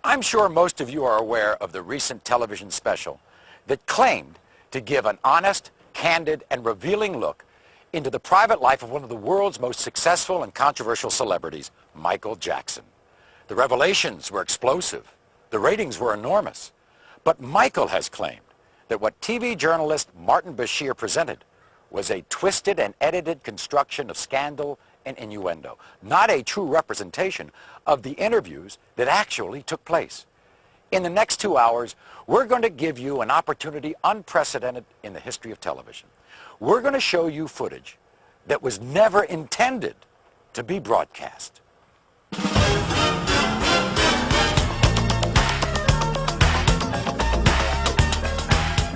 I'm sure most of you are aware of the recent television special that claimed to give an honest, candid, and revealing look into the private life of one of the world's most successful and controversial celebrities, Michael Jackson. The revelations were explosive. The ratings were enormous. But Michael has claimed that what TV journalist Martin Bashir presented was a twisted and edited construction of scandal and innuendo, not a true representation of the interviews that actually took place. In the next 2 hours, we're going to give you an opportunity unprecedented in the history of television. We're going to show you footage that was never intended to be broadcast.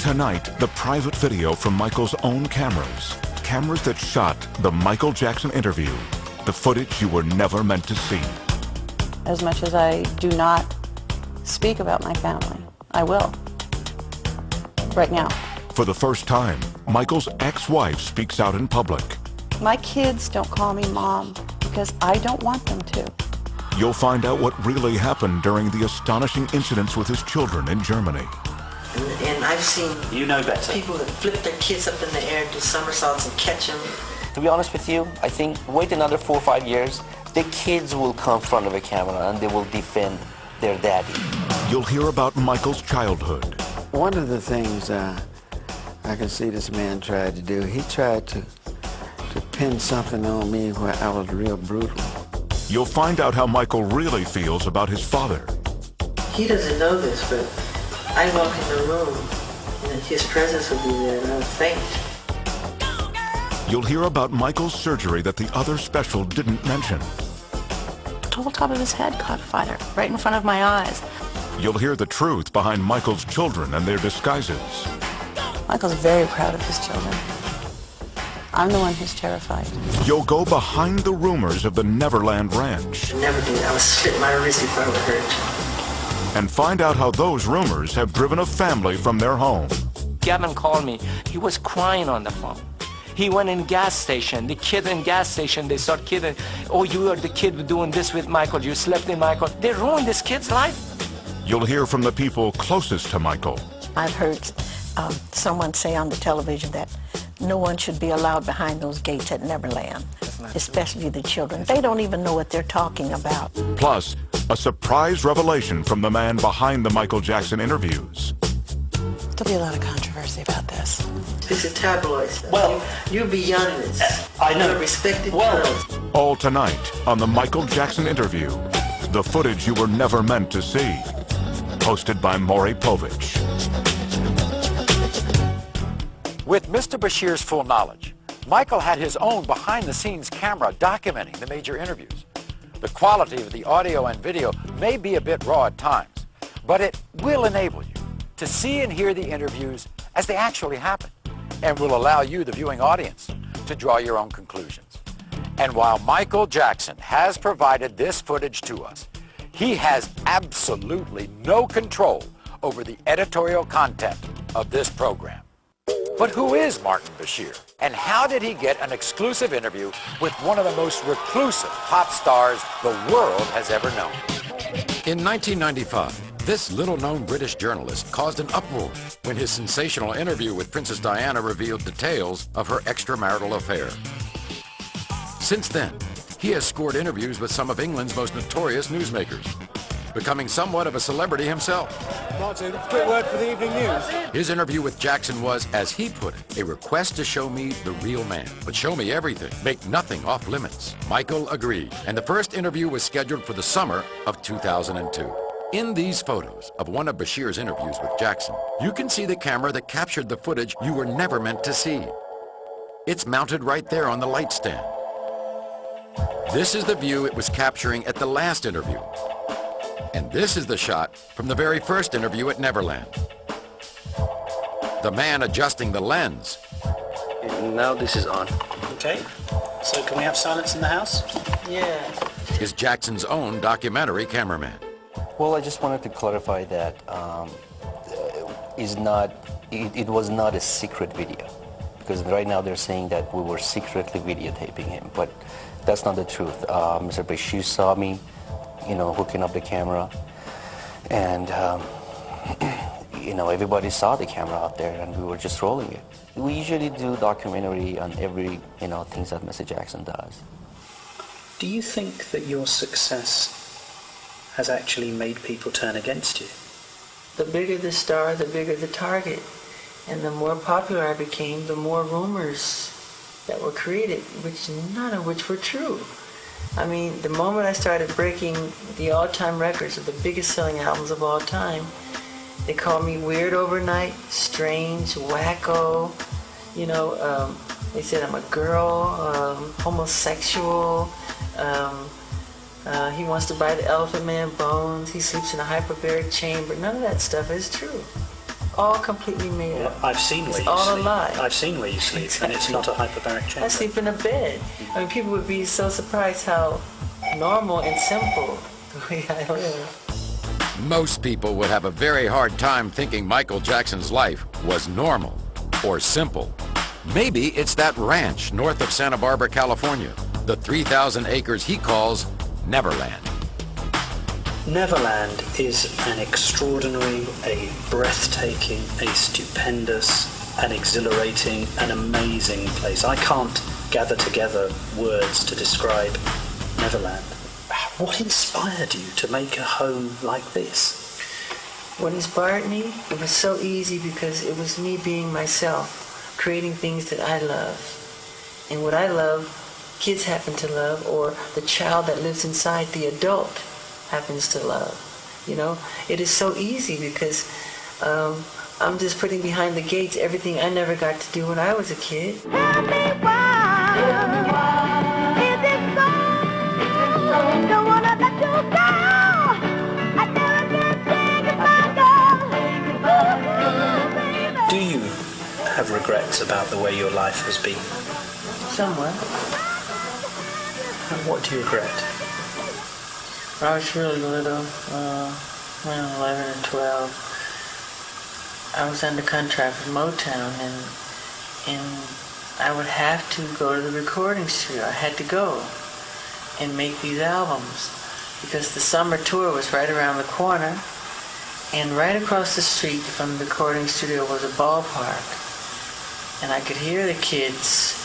Tonight, the private video from Michael's own cameras. Cameras that shot the Michael Jackson interview. The footage you were never meant to see. As much as I do not speak about my family, I will. Right now. For the first time, Michael's ex-wife speaks out in public. My kids don't call me mom because I don't want them to. You'll find out what really happened during the astonishing incidents with his children in Germany. And I've seen better. People that flip their kids up in the air and do somersaults and catch them. To be honest with you, I think wait another 4 or 5 years, the kids will come in front of a camera and they will defend their daddy. You'll hear about Michael's childhood. One of the things I can see this man tried to do, he tried to pin something on me where I was real brutal. You'll find out how Michael really feels about his father. He doesn't know this, but I walk in the room and his presence will be there and I'll faint. You'll hear about Michael's surgery that the other special didn't mention. The whole top of his head caught fire right in front of my eyes. You'll hear the truth behind Michael's children and their disguises. Michael's very proud of his children. I'm the one who's terrified. You'll go behind the rumors of the Neverland Ranch. Never did. I would slit my wrist if I were hurt. And find out how those rumors have driven a family from their home. Gavin called me. He was crying on the phone. He went in gas station. The kid in gas station, they start kidding. Oh, you are the kid doing this with Michael. You slept in Michael. They ruined this kid's life. You'll hear from the people closest to Michael. I've heard someone say on the television that no one should be allowed behind those gates at Neverland, especially the children. They don't even know what they're talking about. Plus, a surprise revelation from the man behind the Michael Jackson interviews. There'll be a lot of controversy about this. This is tabloid stuff. Well, you're beyond this. I know. You're a respected Well, journalist. All tonight on the Michael Jackson interview. The footage you were never meant to see. Hosted by Maury Povich. With Mr. Bashir's full knowledge, Michael had his own behind-the-scenes camera documenting the major interviews. The quality of the audio and video may be a bit raw at times, but it will enable you to see and hear the interviews as they actually happen, and will allow you, the viewing audience, to draw your own conclusions. And while Michael Jackson has provided this footage to us, he has absolutely no control over the editorial content of this program. But who is Martin Bashir? And how did he get an exclusive interview with one of the most reclusive pop stars the world has ever known? In 1995, this little-known British journalist caused an uproar when his sensational interview with Princess Diana revealed details of her extramarital affair. Since then, he has scored interviews with some of England's most notorious newsmakers, becoming somewhat of a celebrity himself. Martin, quick word for the evening news. His interview with Jackson was, as he put it, a request to show me the real man, but show me everything, make nothing off limits. Michael agreed, and the first interview was scheduled for the summer of 2002. In these photos of one of Bashir's interviews with Jackson, you can see the camera that captured the footage you were never meant to see. It's mounted right there on the light stand. This is the view it was capturing at the last interview. And this is the shot from the very first interview at Neverland. The man adjusting the lens. now this is on. Okay, so can we have silence in the house? Yeah. Is Jackson's own documentary cameraman. Well, I just wanted to clarify that it was not a secret video, because right now they're saying that we were secretly videotaping him, but that's not the truth. Mr. Bashir saw me, hooking up the camera, And you know, everybody saw the camera out there, and we were just rolling it. We usually do documentary on every, you know, things that Mr. Jackson does. Do you think that your success has actually made people turn against you? The bigger the star, the bigger the target. And the more popular I became, the more rumors that were created, which none of which were true. I mean, the moment I started breaking the all-time records of the biggest selling albums of all time, they called me weird overnight, strange, wacko. You know, they said I'm a girl, homosexual. He wants to buy the Elephant Man bones. He sleeps in a hyperbaric chamber. None of that stuff is true. All completely made up. I've seen where It's you all sleep. a lie. I've seen where you sleep, and it's not a hyperbaric chamber. I sleep in a bed. I mean, people would be so surprised how normal and simple the way I live. Most people would have a very hard time thinking Michael Jackson's life was normal or simple. Maybe it's that ranch north of Santa Barbara, California, the 3,000 acres he calls Neverland. Neverland is an extraordinary, a breathtaking, a stupendous, an exhilarating, an amazing place. I can't gather together words to describe Neverland. What inspired you to make a home like this? What inspired me? It was so easy because it was me being myself, creating things that I love. And what I love, kids happen to love, or the child that lives inside the adult happens to love. You know, it is so easy because I'm just putting behind the gates everything I never got to do when I was a kid. Tell me why, is it so? Don't wanna let you go. I never can say goodbye, girl. Do you have regrets about the way your life has been? Somewhat. And what do you regret? When I was really little, when 11 and 12, I was under contract with Motown, and I would have to go to the recording studio. I had to go and make these albums because the summer tour was right around the corner, and right across the street from the recording studio was a ballpark, and I could hear the kids,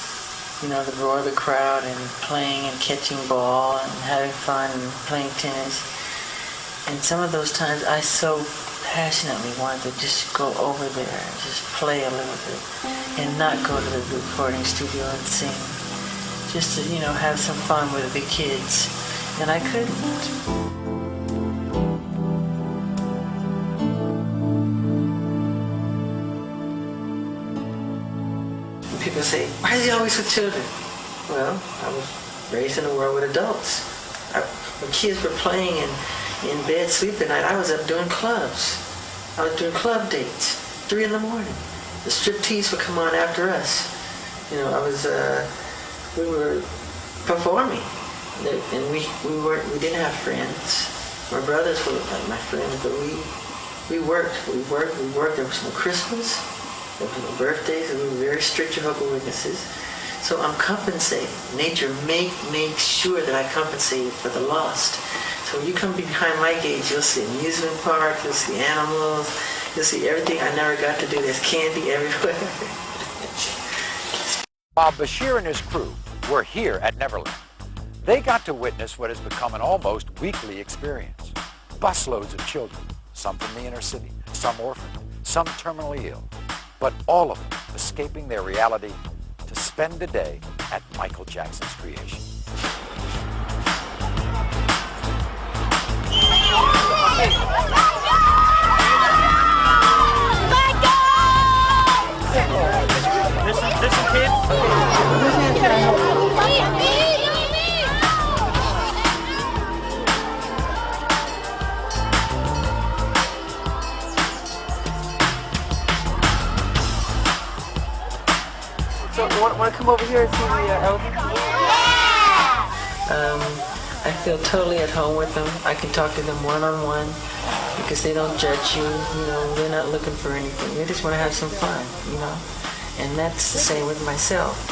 you know, the roar of the crowd and playing and catching ball and having fun and playing tennis. And some of those times I so passionately wanted to just go over there and just play a little bit and not go to the recording studio and sing. Just to, you know, have some fun with the kids. And I couldn't. People say, why is he always with children? Well, I was raised in a world with adults. When kids were playing in bed sleeping at night, I was up doing clubs. I was doing club dates, 3 in the morning. The striptease would come on after us. You know, we were performing. And we didn't have friends. My brothers were like my friends, but we worked. There was no Christmas. There was no birthdays, and we were very strict Jehovah's Witnesses. So I'm compensating. Nature makes sure that I compensate for the lost. So when you come behind my gate, you'll see amusement park, you'll see animals, you'll see everything I never got to do. There's candy everywhere. While Bashir and his crew were here at Neverland, they got to witness what has become an almost weekly experience. Busloads of children, some from the inner city, some orphaned, some terminally ill, but all of them escaping their reality to spend the day at Michael Jackson's creation. Listen, kids. So, want to come over here and see the elephant? I feel totally at home with them. I can talk to them one-on-one because they don't judge you. You know, they're not looking for anything. They just want to have some fun, you know. And that's the same with myself.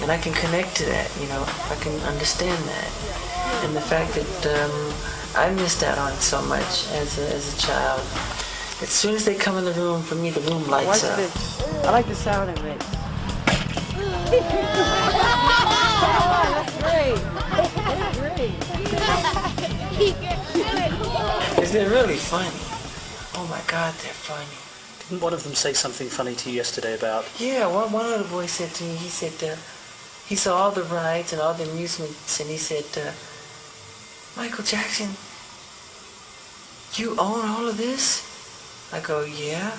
And I can connect to that, you know. I can understand that. And the fact that I missed out on so much as a child. As soon as they come in the room, for me, the room lights up. I like the sound of it. Because they're really funny. Oh my God, they're funny. Didn't one of them say something funny to you yesterday about... Yeah, one of the boys said to me, he said, he saw all the rides and all the amusements, and he said, Michael Jackson, you own all of this? I go, yeah.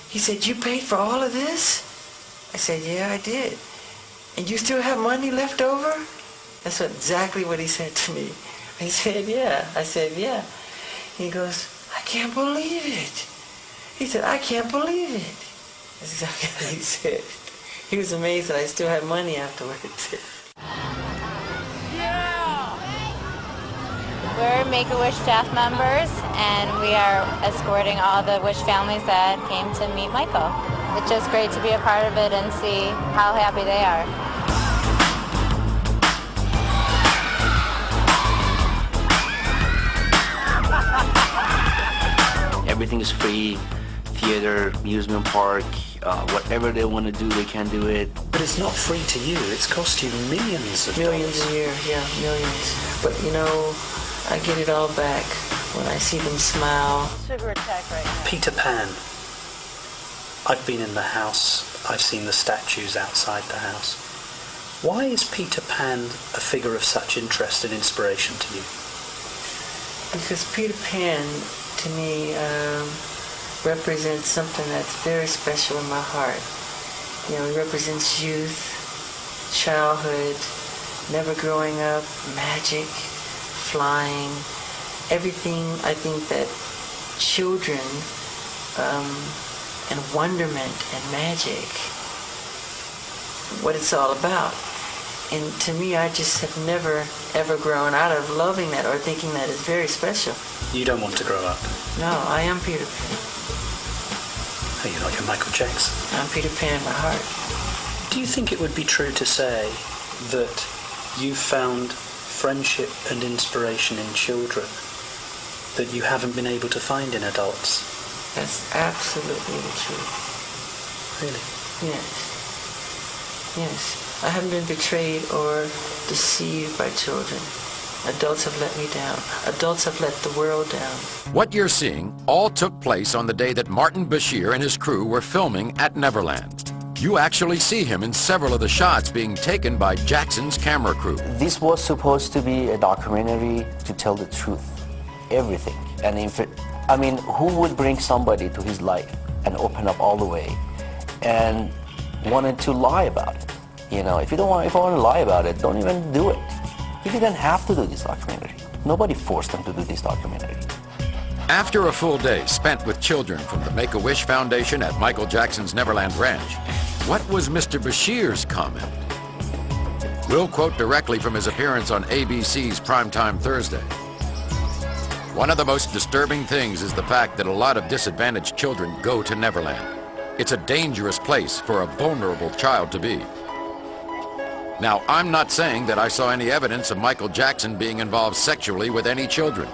He said, you paid for all of this? I said, yeah, I did. And you still have money left over? That's exactly what he said to me. I said, yeah. I said, yeah. He goes, I can't believe it. He said, I can't believe it. That's exactly what he said. He was amazed that I still had money afterwards. We're Make-A-Wish staff members, and we are escorting all the Wish families that came to meet Michael. It's just great to be a part of it and see how happy they are. Everything is free. Theater, amusement park, whatever they want to do, they can do it. But it's not free to you. It's cost you millions of Millions dollars. a year, yeah, millions. But you know, I get it all back when I see them smile. Sugar attack right now. Peter Pan. I've been in the house. I've seen the statues outside the house. Why is Peter Pan a figure of such interest and inspiration to you? Because Peter Pan, to me, represents something that's very special in my heart. You know, he represents youth, childhood, never growing up, magic, flying, everything I think that children and wonderment and magic, what it's all about. And to me, I just have never, ever grown out of loving that or thinking that is very special. You don't want to grow up. No, I am Peter Pan. Are you like a Michael Jackson? I'm Peter Pan in my heart. Do you think it would be true to say that you found friendship and inspiration in children that you haven't been able to find in adults? That's absolutely the truth. Really? Yes. Yes. I haven't been betrayed or deceived by children. Adults have let me down. Adults have let the world down. What you're seeing all took place on the day that Martin Bashir and his crew were filming at Neverland. You actually see him in several of the shots being taken by Jackson's camera crew. This was supposed to be a documentary to tell the truth, everything. And I mean, who would bring somebody to his life and open up all the way and wanted to lie about it? You know, if you want to lie about it, don't even do it. He didn't have to do this documentary. Nobody forced him to do this documentary. After a full day spent with children from the Make-A-Wish Foundation at Michael Jackson's Neverland Ranch, what was Mr. Bashir's comment? We'll quote directly from his appearance on ABC's Primetime Thursday. One of the most disturbing things is the fact that a lot of disadvantaged children go to Neverland. It's a dangerous place for a vulnerable child to be. Now, I'm not saying that I saw any evidence of Michael Jackson being involved sexually with any children.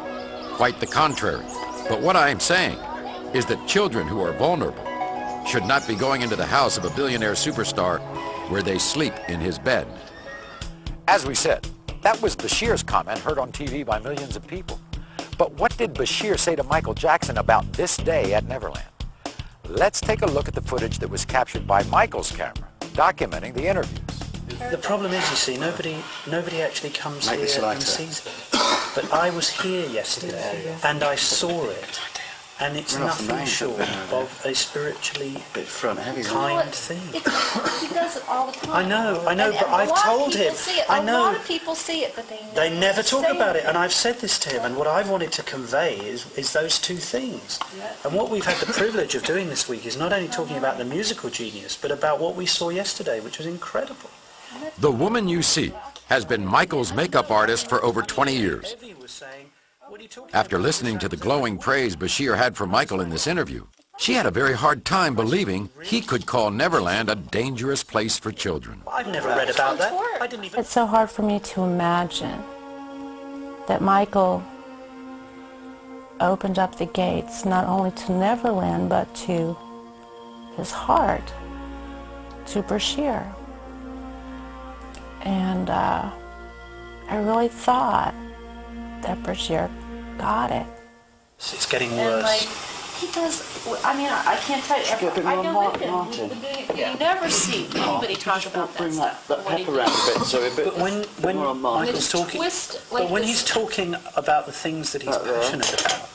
Quite the contrary. But what I am saying is that children who are vulnerable should not be going into the house of a billionaire superstar where they sleep in his bed. As we said, that was Bashir's comment heard on TV by millions of people. But what did Bashir say to Michael Jackson about this day at Neverland? Let's take a look at the footage that was captured by Michael's camera, documenting the interviews. The problem is, you see, nobody actually comes here and sees it. But I was here yesterday, and I saw it, and it's nothing short of a spiritually kind thing. He does it all the time. I know, but I've told him. I know. A lot of people see it, but they never talk about it, and I've said this to him, and what I've wanted to convey is those two things. And what we've had the privilege of doing this week is not only talking about the musical genius, but about what we saw yesterday, which was incredible. The woman you see has been Michael's makeup artist for over 20 years. After listening to the glowing praise Bashir had for Michael in this interview, she had a very hard time believing he could call Neverland a dangerous place for children. I've never read about that. I didn't even... It's so hard for me to imagine that Michael opened up the gates not only to Neverland but to his heart, to Bashir. And I really thought that Bashir got it. It's getting And worse. like, he does, I mean, I can't tell you, I've been with him. You never see anybody talk about that stuff. what he did. But when Michael's This talking, twist, but like when this- he's talking about the things that he's passionate about,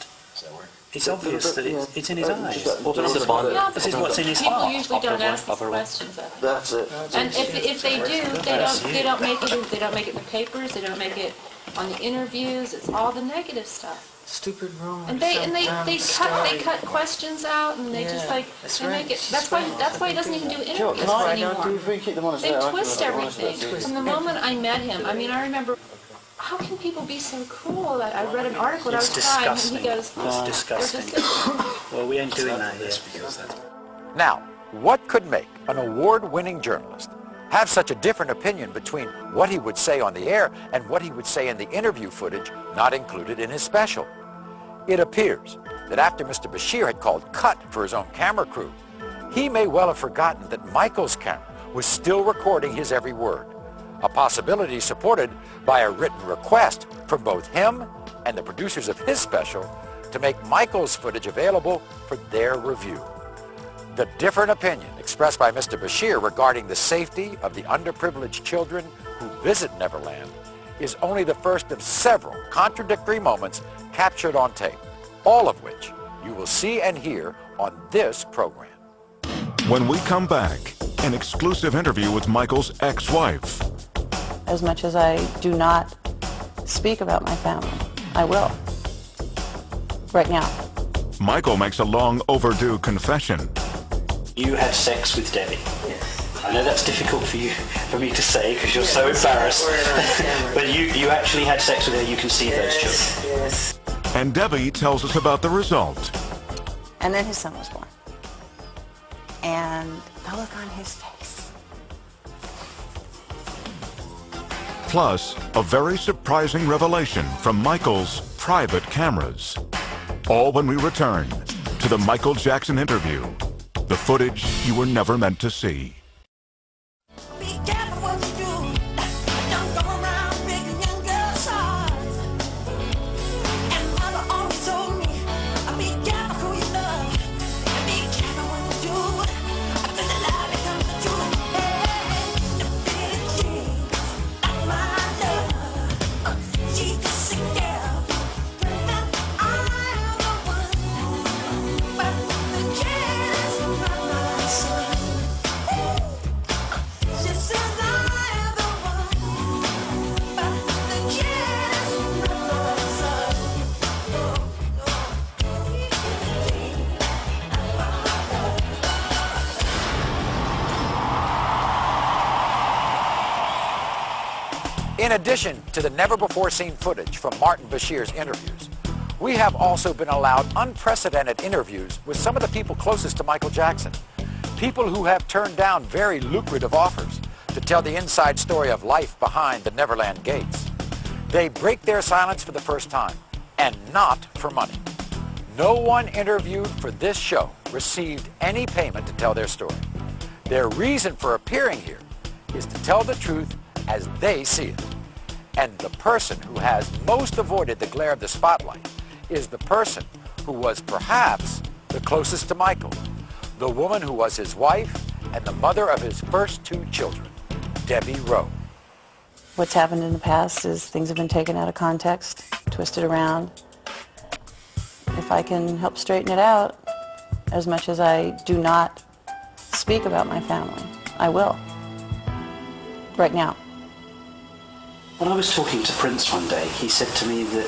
it's obvious that it's in his eyes. Yeah, This is what's in his people heart. usually don't ask these questions of him. That's it. And if they do, they don't make it in the papers, they don't make it on the interviews, it's all the negative stuff. Stupid rumors. And they cut questions out and they just like that's they right. make it that's why he doesn't even do interviews Why anymore. don't you think it the one They twist everything. From the moment I met him, I mean I remember how can people be so cruel? I read an article and I It's was crying and disgusting. he goes, It's "They're disgusting. just Well, we ain't doing that here. Now, what could make an award-winning journalist have such a different opinion between what he would say on the air and what he would say in the interview footage not included in his special? It appears that after Mr. Bashir had called cut for his own camera crew, he may well have forgotten that Michael's camera was still recording his every word, a possibility supported by a written request from both him and the producers of his special to make Michael's footage available for their review. The different opinion expressed by Mr. Bashir regarding the safety of the underprivileged children who visit Neverland is only the first of several contradictory moments captured on tape, all of which you will see and hear on this program. When we come back, an exclusive interview with Michael's ex-wife. As much as I do not speak about my family, I will. Right now. Michael makes a long overdue confession. You had sex with Debbie. Yes. I know that's difficult for me to say because you're so embarrassed. But you actually had sex with her. You can see those children. Yes. And Debbie tells us about the result. And then his son was born. And the look on his face. Plus, a very surprising revelation from Michael's private cameras. All when we return to the Michael Jackson interview. The footage you were never meant to see. Be careful what you do. Don't go around breaking young girls' hearts. And mother always told me, be careful who you love. And be careful what you do. Because the lie becomes the truth. Hey, the Billie Jean, not my love. She's just a girl. That I am the one. But the kid is not my son. She says I am the one, but the kid is not my son. In addition to the never-before-seen footage from Martin Bashir's interviews, we have also been allowed unprecedented interviews with some of the people closest to Michael Jackson, people who have turned down very lucrative offers to tell the inside story of life behind the Neverland gates. They break their silence for the first time, and not for money. No one interviewed for this show received any payment to tell their story. Their reason for appearing here is to tell the truth as they see it. And the person who has most avoided the glare of the spotlight is the person who was perhaps the closest to Michael, the woman who was his wife and the mother of his first two children, Debbie Rowe. What's happened in the past is things have been taken out of context, twisted around. If I can help straighten it out, as much as I do not speak about my family, I will. Right now. When I was talking to Prince one day, he said to me that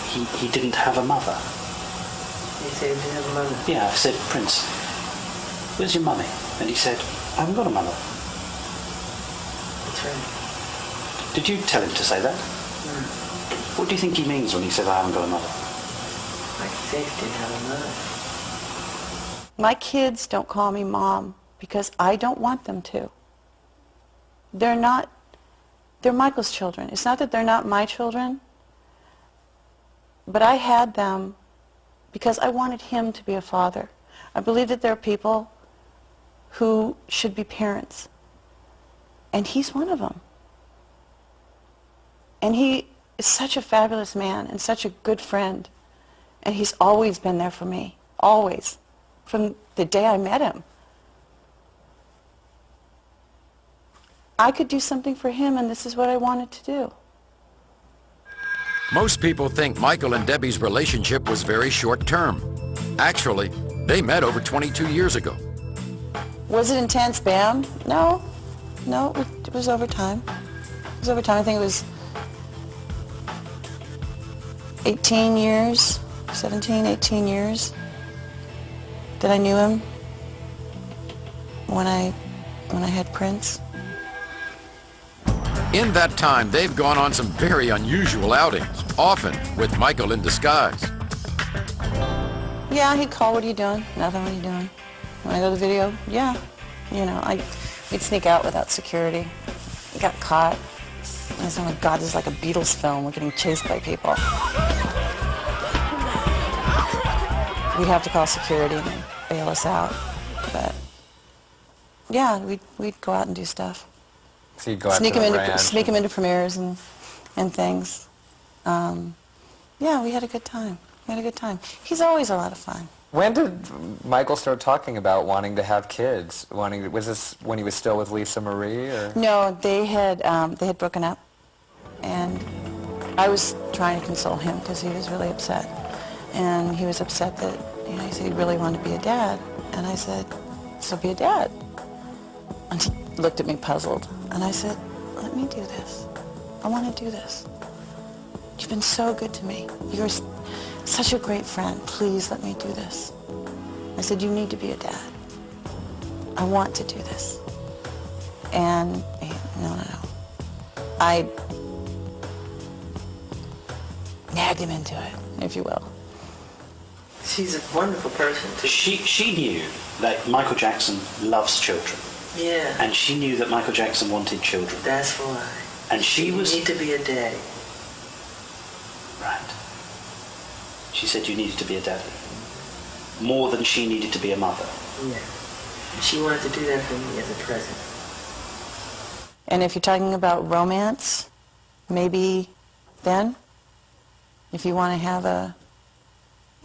he didn't have a mother. He said he didn't have a mother. Yeah, I said, Prince, where's your mummy? And he said, I haven't got a mother. That's right. Did you tell him to say that? What do you think he means when he says, I haven't got a mother? Like he said he didn't have a mother. My kids don't call me mom because I don't want them to. They're Michael's children. It's not that they're not my children, But I had them because I wanted him to be a father. I believe that there are people who should be parents. And he's one of them. And he is such a fabulous man and such a good friend. And he's always been there for me. Always. From the day I met him. I could do something for him, and this is what I wanted to do. Most people think Michael and Debbie's relationship was very short-term. Actually, they met over 22 years ago. Was it intense, bam? No. No, it was over time. It was over time. I think it was 18 years, 17, 18 years that I knew him when I had Prince. In that time, they've gone on some very unusual outings, often with Michael in disguise. Yeah, he'd call, what are you doing? Nothing, what are you doing? When I go to the video, yeah. You know, we'd sneak out without security. We got caught. And I said, oh my God, this is like a Beatles film. We're getting chased by people. We'd have to call security and they'd bail us out. But yeah, we'd go out and do stuff. So you'd go out to the ranch. Sneak him into premieres and things. Yeah, we had a good time. We had a good time. He's always a lot of fun. When did Michael start talking about wanting to have kids? Was this when he was still with Lisa Marie? Or? No, they had broken up, and I was trying to console him because he was really upset, and he was upset that he said he really wanted to be a dad, and I said, so be a dad. And he looked at me puzzled, and I said, let me do this. I want to do this. You've been so good to me. You're such a great friend. Please let me do this. I said, you need to be a dad. I want to do this. And no. I nagged him into it, if you will. She's a wonderful person, too. She knew that Michael Jackson loves children. Yeah. And she knew that Michael Jackson wanted children. That's why. And she was... You need to be a daddy. Right. She said you needed to be a daddy. More than she needed to be a mother. Yeah. She wanted to do that for me as a present. And if you're talking about romance, maybe then, if you want to have a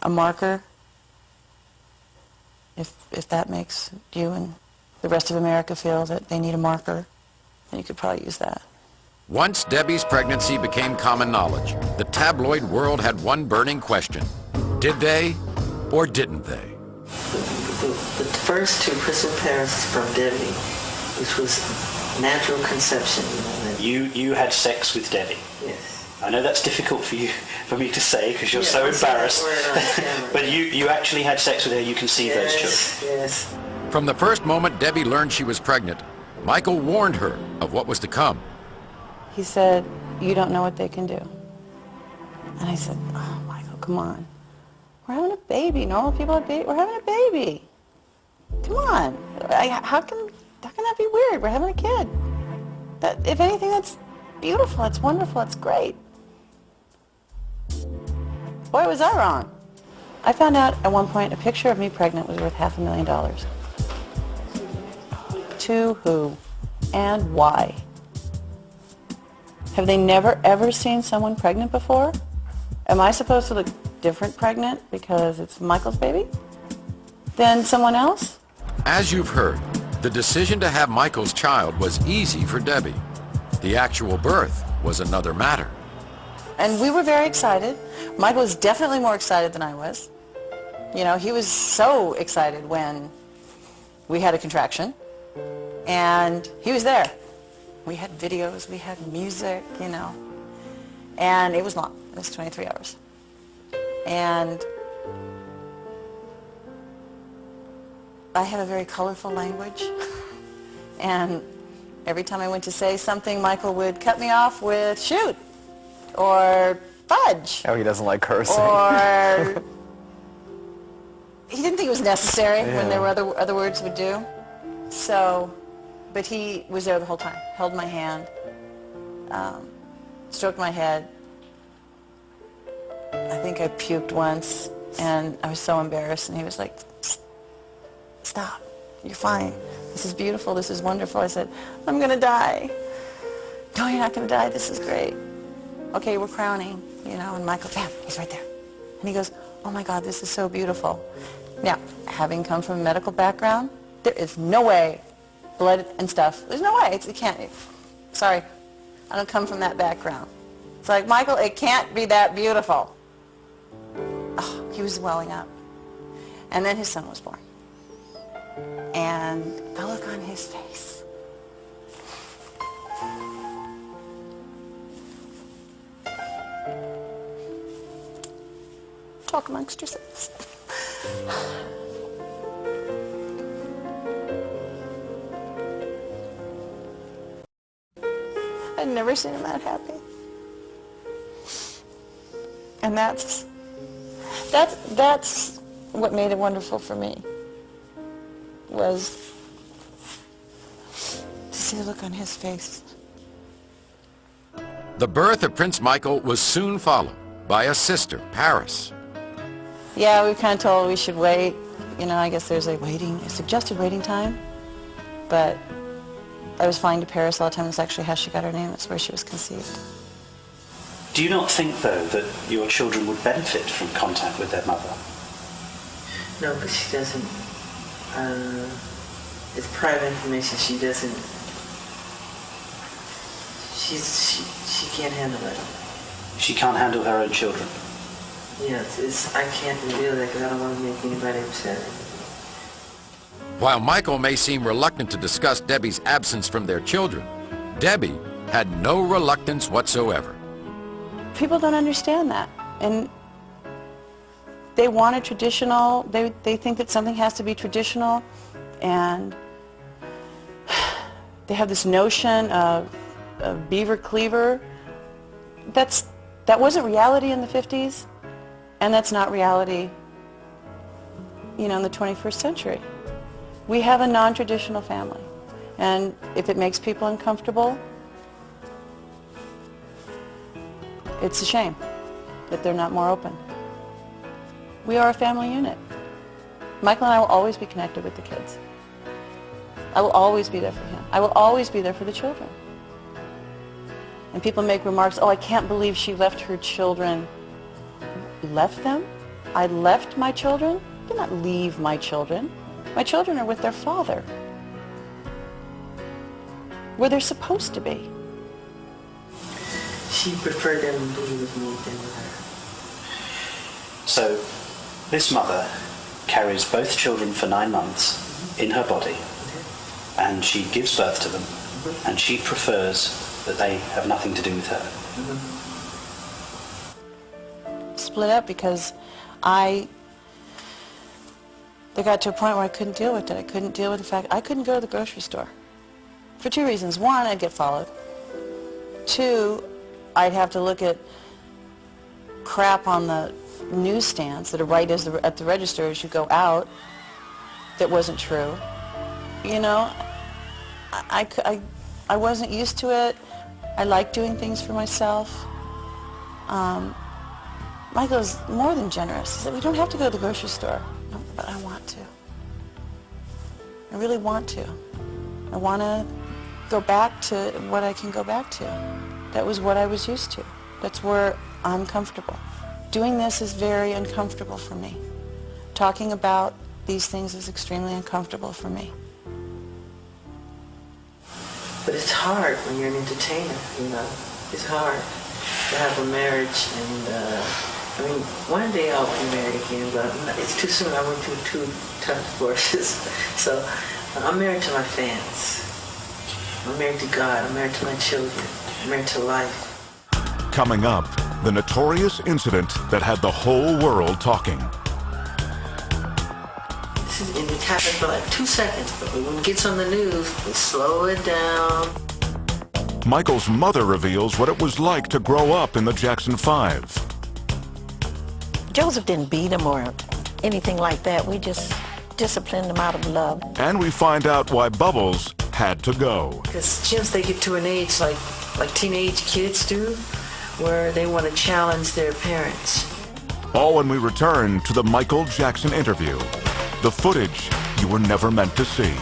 marker, if that makes you and the rest of America feel that they need a marker, then you could probably use that. Once Debbie's pregnancy became common knowledge, the tabloid world had one burning question. Did they or didn't they? The first two Christmas parents from Debbie, which was natural conception. You had sex with Debbie. Yes. I know that's difficult for me to say because you're so embarrassed. But you actually had sex with her. You conceived those children. Yes. From the first moment Debbie learned she was pregnant, Michael warned her of what was to come. He said, you don't know what they can do. And I said, oh, Michael, come on. We're having a baby. Normal people have babies. We're having a baby. Come on. How can that be weird? We're having a kid. If anything, that's beautiful. That's wonderful. That's great. Boy, was I wrong. I found out at one point a picture of me pregnant was worth $500,000. To who and why? Have they never, ever seen someone pregnant before? Am I supposed to look different pregnant because it's Michael's baby than someone else? As you've heard, the decision to have Michael's child was easy for Debbie. The actual birth was another matter. And we were very excited. Michael was definitely more excited than I was. You know, he was so excited when we had a contraction. And he was there. We had videos, we had music, you know. And it was long. It was 23 hours. And I have a very colorful language. And every time I went to say something, Michael would cut me off with shoot or fudge. Oh, he doesn't like cursing. Or he didn't think it was necessary when there were other words would do. So, but he was there the whole time, held my hand, stroked my head. I think I puked once, and I was so embarrassed, and he was like, stop, you're fine. This is beautiful, this is wonderful. I said, I'm going to die. No, you're not going to die, this is great. Okay, we're crowning, you know, and Michael, bam, he's right there. And he goes, oh my God, this is so beautiful. Now, having come from a medical background, there is no way, blood and stuff, there's no way, it can't, sorry, I don't come from that background. It's like, Michael, it can't be that beautiful. Oh, he was welling up. And then his son was born. And the look on his face. Talk amongst yourselves. I'd never seen him that happy. And that's what made it wonderful for me, was to see the look on his face. The birth of Prince Michael was soon followed by a sister, Paris. Yeah, we kind of told we should wait. You know, I guess there's a suggested waiting time, but I was flying to Paris all the time. That's actually how she got her name. That's where she was conceived. Do you not think, though, that your children would benefit from contact with their mother? No, but she doesn't. It's private information. She doesn't. She can't handle it. She can't handle her own children. Yeah, I can't reveal that because I don't want to make anybody upset. While Michael may seem reluctant to discuss Debbie's absence from their children, Debbie had no reluctance whatsoever. People don't understand that, and they want a traditional, they think that something has to be traditional, and they have this notion of beaver cleaver. That wasn't reality in the 50s, and that's not reality, you know, in the 21st century. We have a non-traditional family, and if it makes people uncomfortable, it's a shame that they're not more open. We are a family unit. Michael and I will always be connected with the kids. I will always be there for him. I will always be there for the children. And people make remarks, oh, I can't believe she left her children. Left them? I left my children? I did not leave my children. My children are with their father, where they're supposed to be. She preferred them to be with me than with her. So, this mother carries both children for 9 months in her body, and she gives birth to them, and she prefers that they have nothing to do with her. Split up because they got to a point where I couldn't deal with it. I couldn't deal with the fact I couldn't go to the grocery store. For 2 reasons. One, I'd get followed. 2, I'd have to look at crap on the newsstands that are right at the register as you go out that wasn't true. You know, I wasn't used to it. I like doing things for myself. Michael's more than generous. He said, we don't have to go to the grocery store. No, but I want to. I really want to. I want to go back to what I can go back to. That was what I was used to. That's where I'm comfortable. Doing this is very uncomfortable for me. Talking about these things is extremely uncomfortable for me. But it's hard when you're an entertainer, you know. It's hard to have a marriage, and I mean, one day I'll be married again, but it's too soon. I went through 2 tough divorces. So I'm married to my fans. I'm married to God. I'm married to my children. I'm married to life. Coming up, the notorious incident that had the whole world talking. And it happened for like 2 seconds, but when it gets on the news, we slow it down. Michael's mother reveals what it was like to grow up in the Jackson 5. Joseph didn't beat him or anything like that. We just disciplined him out of love. And we find out why Bubbles had to go. Because since they get to an age like teenage kids do, where they want to challenge their parents. All when we return to the Michael Jackson interview. The footage you were never meant to see.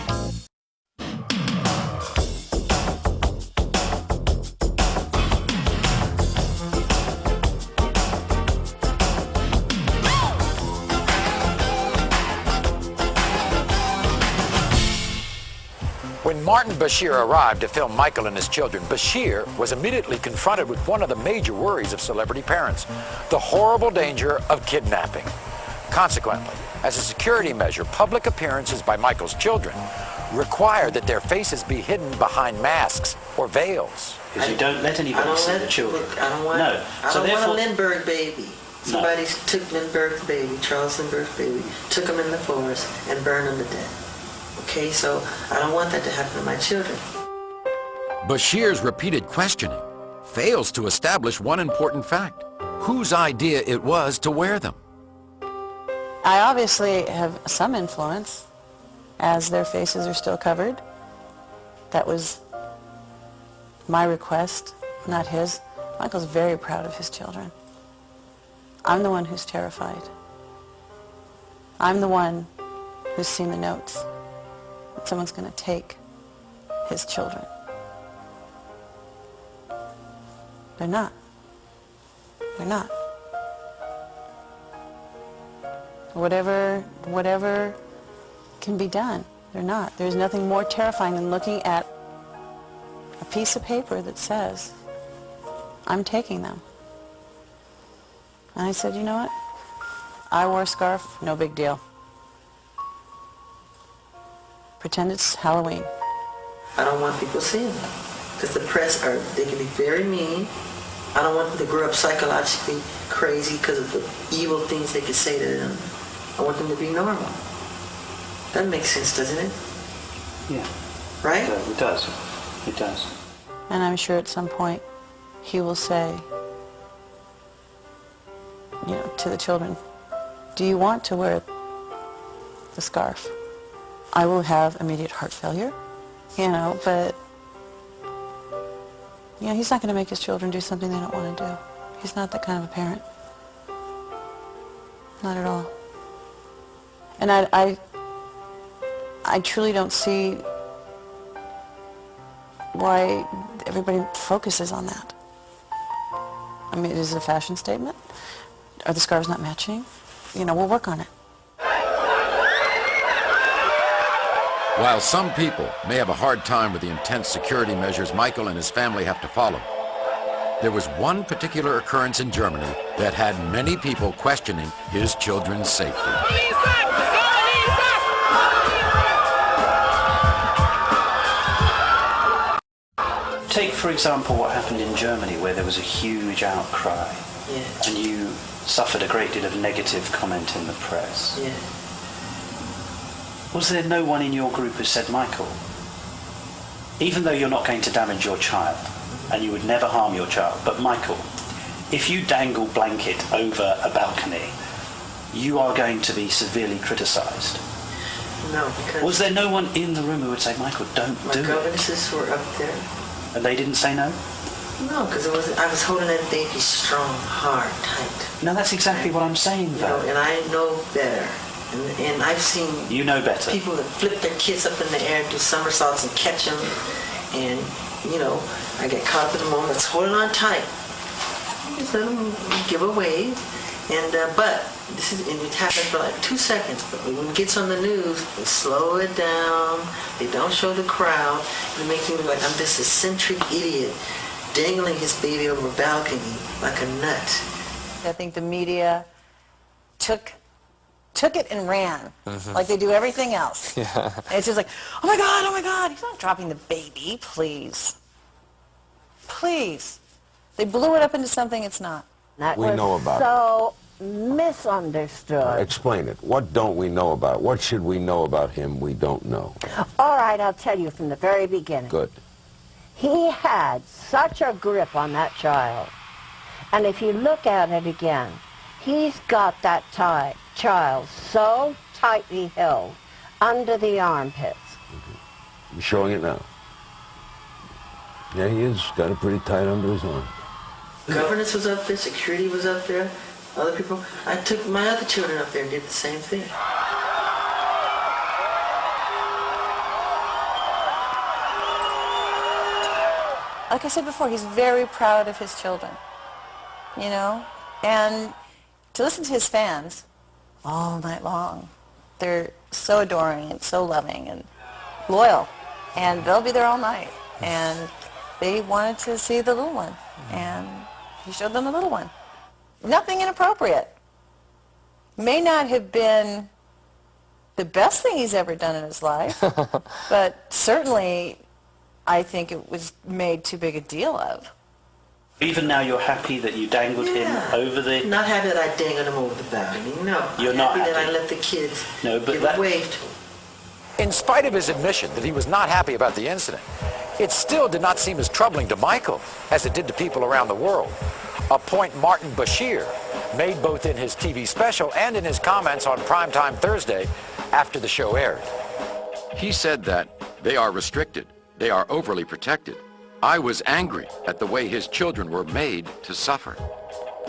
When Martin Bashir arrived to film Michael and his children, Bashir was immediately confronted with one of the major worries of celebrity parents, the horrible danger of kidnapping. Consequently, as a security measure, public appearances by Michael's children required that their faces be hidden behind masks or veils. Because you don't let anybody see the children. I don't want. No. I So don't want a therefore, Lindbergh baby. Somebody took Lindbergh's baby, Charles Lindbergh's baby, took him in the forest and burned him to death. Okay, so I don't want that to happen to my children. Bashir's repeated questioning fails to establish one important fact: whose idea it was to wear them. I obviously have some influence, as their faces are still covered. That was my request, not his. Michael's very proud of his children. I'm the one who's terrified. I'm the one who's seen the notes. Someone's going to take his children. They're not. They're not. Whatever can be done, they're not. There's nothing more terrifying than looking at a piece of paper that says, I'm taking them. And I said, you know what? I wore a scarf, no big deal. Pretend it's Halloween. I don't want people seeing them. Because the press they can be very mean. I don't want them to grow up psychologically crazy because of the evil things they can say to them. I want them to be normal. That makes sense, doesn't it? yeah, Right? it does. It does. And I'm sure at some point he will say, you know, to the children, do you want to wear the scarf? I will have immediate heart failure, you know, but, you know, he's not going to make his children do something they don't want to do. He's not that kind of a parent. Not at all. And I truly don't see why everybody focuses on that. I mean, is it a fashion statement? Are the scarves not matching? You know, we'll work on it. While some people may have a hard time with the intense security measures Michael and his family have to follow, there was one particular occurrence in Germany that had many people questioning his children's safety. Take, for example, what happened in Germany, where there was a huge outcry, Yeah. and you suffered a great deal of negative comment in the press. Yeah. Was there no one in your group who said, Michael, even though you're not going to damage your child, and you would never harm your child, but Michael, if you dangle blanket over a balcony, you are going to be severely criticised? No, because Was there no one in the room who would say, Michael, don't my do it? governesses were up there. And they didn't say no? No, because I was holding that baby strong, hard, tight. No, that's exactly what I'm saying, You know, though. and I know better. And I've seen You know better. people that flip their kids up in the air and do somersaults and catch them. And, you know, I get caught up in the moment. It's holding on tight. Just let them give a wave. And, but, this is, and it happens for like 2 seconds. But when it gets on the news, they slow it down. They don't show the crowd. It makes me look like I'm this eccentric idiot dangling his baby over a balcony like a nut. I think the media took it and ran, like they do everything else. Yeah. And it's just like, oh my God, he's not dropping the baby, please. Please. They blew it up into something it's not. That We was know about so misunderstood. Explain it. What don't we know about? What should we know about him we don't know? All right, I'll tell you from the very beginning. Good. He had such a grip on that child. And if you look at it again, he's got that child so tightly held under the armpits. You're showing it now. Yeah, he is. Got it pretty tight under his arm. Governance was up there, security was up there, Other people, I took my other children up there and did the same thing. Like I said before, he's very proud of his children, you know? And to listen to his fans all night long, they're so adoring and so loving and loyal, and they'll be there all night. And they wanted to see the little one, and he showed them the little one. Nothing inappropriate. May not have been the best thing he's ever done in his life, but certainly I think it was made too big a deal of. Even now you're happy that you dangled him over the... Not happy that I dangled him over the balcony, no. You're not happy that happy. I let the kids but give a wave to him. In spite of his admission that he was not happy about the incident, it still did not seem as troubling to Michael as it did to people around the world. A point Martin Bashir made both in his TV special and in his comments on Primetime Thursday after the show aired. He said that they are restricted, they are overly protected. I was angry at the way his children were made to suffer.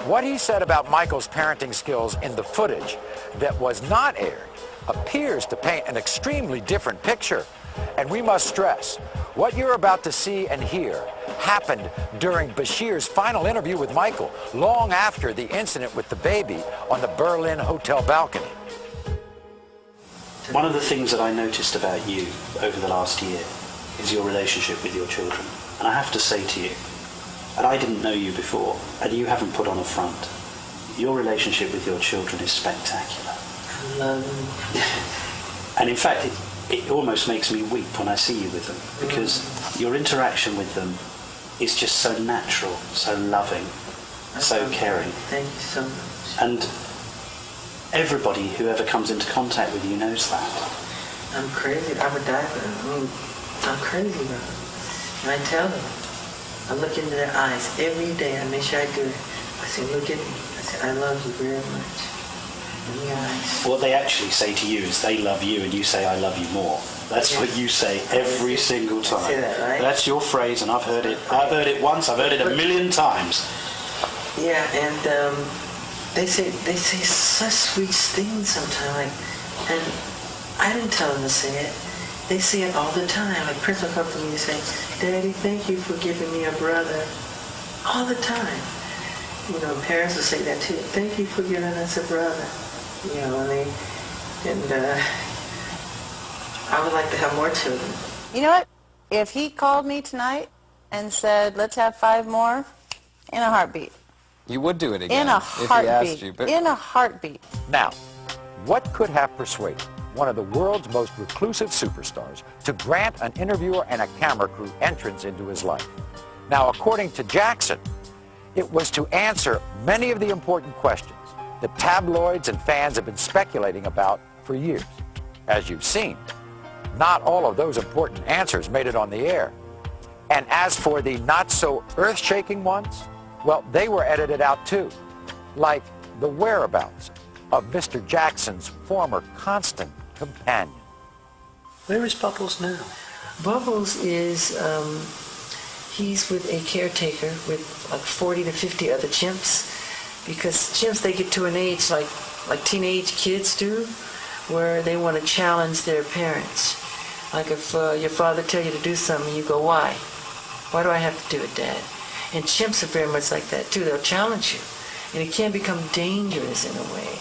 What he said about Michael's parenting skills in the footage that was not aired appears to paint an extremely different picture. And we must stress, what you're about to see and hear happened during Bashir's final interview with Michael, long after the incident with the baby on the Berlin hotel balcony. One of the things that I noticed about you over the last year is your relationship with your children. And I have to say to you, and I didn't know you before, and you haven't put on a front, your relationship with your children is spectacular. I love them. And in fact, it almost makes me weep when I see you with them, because your interaction with them is just so natural, so loving, so caring. Thank you so much. And everybody who ever comes into contact with you knows that. I'm crazy. I would die for them. I mean, I'm crazy about them. And I tell them. I look into their eyes every day. I make sure I do it. I say, look at me. I say, I love you very much. In the eyes. What they actually say to you is they love you and you say, I love you more. That's what you say every single time. I say that, right? That's your phrase, and I've heard it. I've heard it once, I've heard it a million times. Yeah, and they say such sweet things sometimes. And I didn't tell them to say it. They say it all the time. Like Prince will come to me and say, Daddy, thank you for giving me a brother. All the time. You know, parents will say that too. Thank you for giving us a brother. You know, and I would like to have more children. You know what? If he called me tonight and said, let's have 5 more, in a heartbeat. You would do it again In a if he asked heartbeat. you. But In a heartbeat. Now, what could have persuaded one of the world's most reclusive superstars to grant an interviewer and a camera crew entrance into his life? Now, according to Jackson, it was to answer many of the important questions that tabloids and fans have been speculating about for years. As you've seen, not all of those important answers made it on the air. And as for the not-so-earth-shaking ones, well, they were edited out too, like the whereabouts of Mr. Jackson's former constant companion. Where is Bubbles now? Bubbles is, he's with a caretaker with like 40 to 50 other chimps, because chimps, they get to an age like teenage kids do, where they want to challenge their parents. Like if your father tells you to do something, you go, why? Why do I have to do it, Dad? And chimps are very much like that too. They'll challenge you, and it can become dangerous in a way,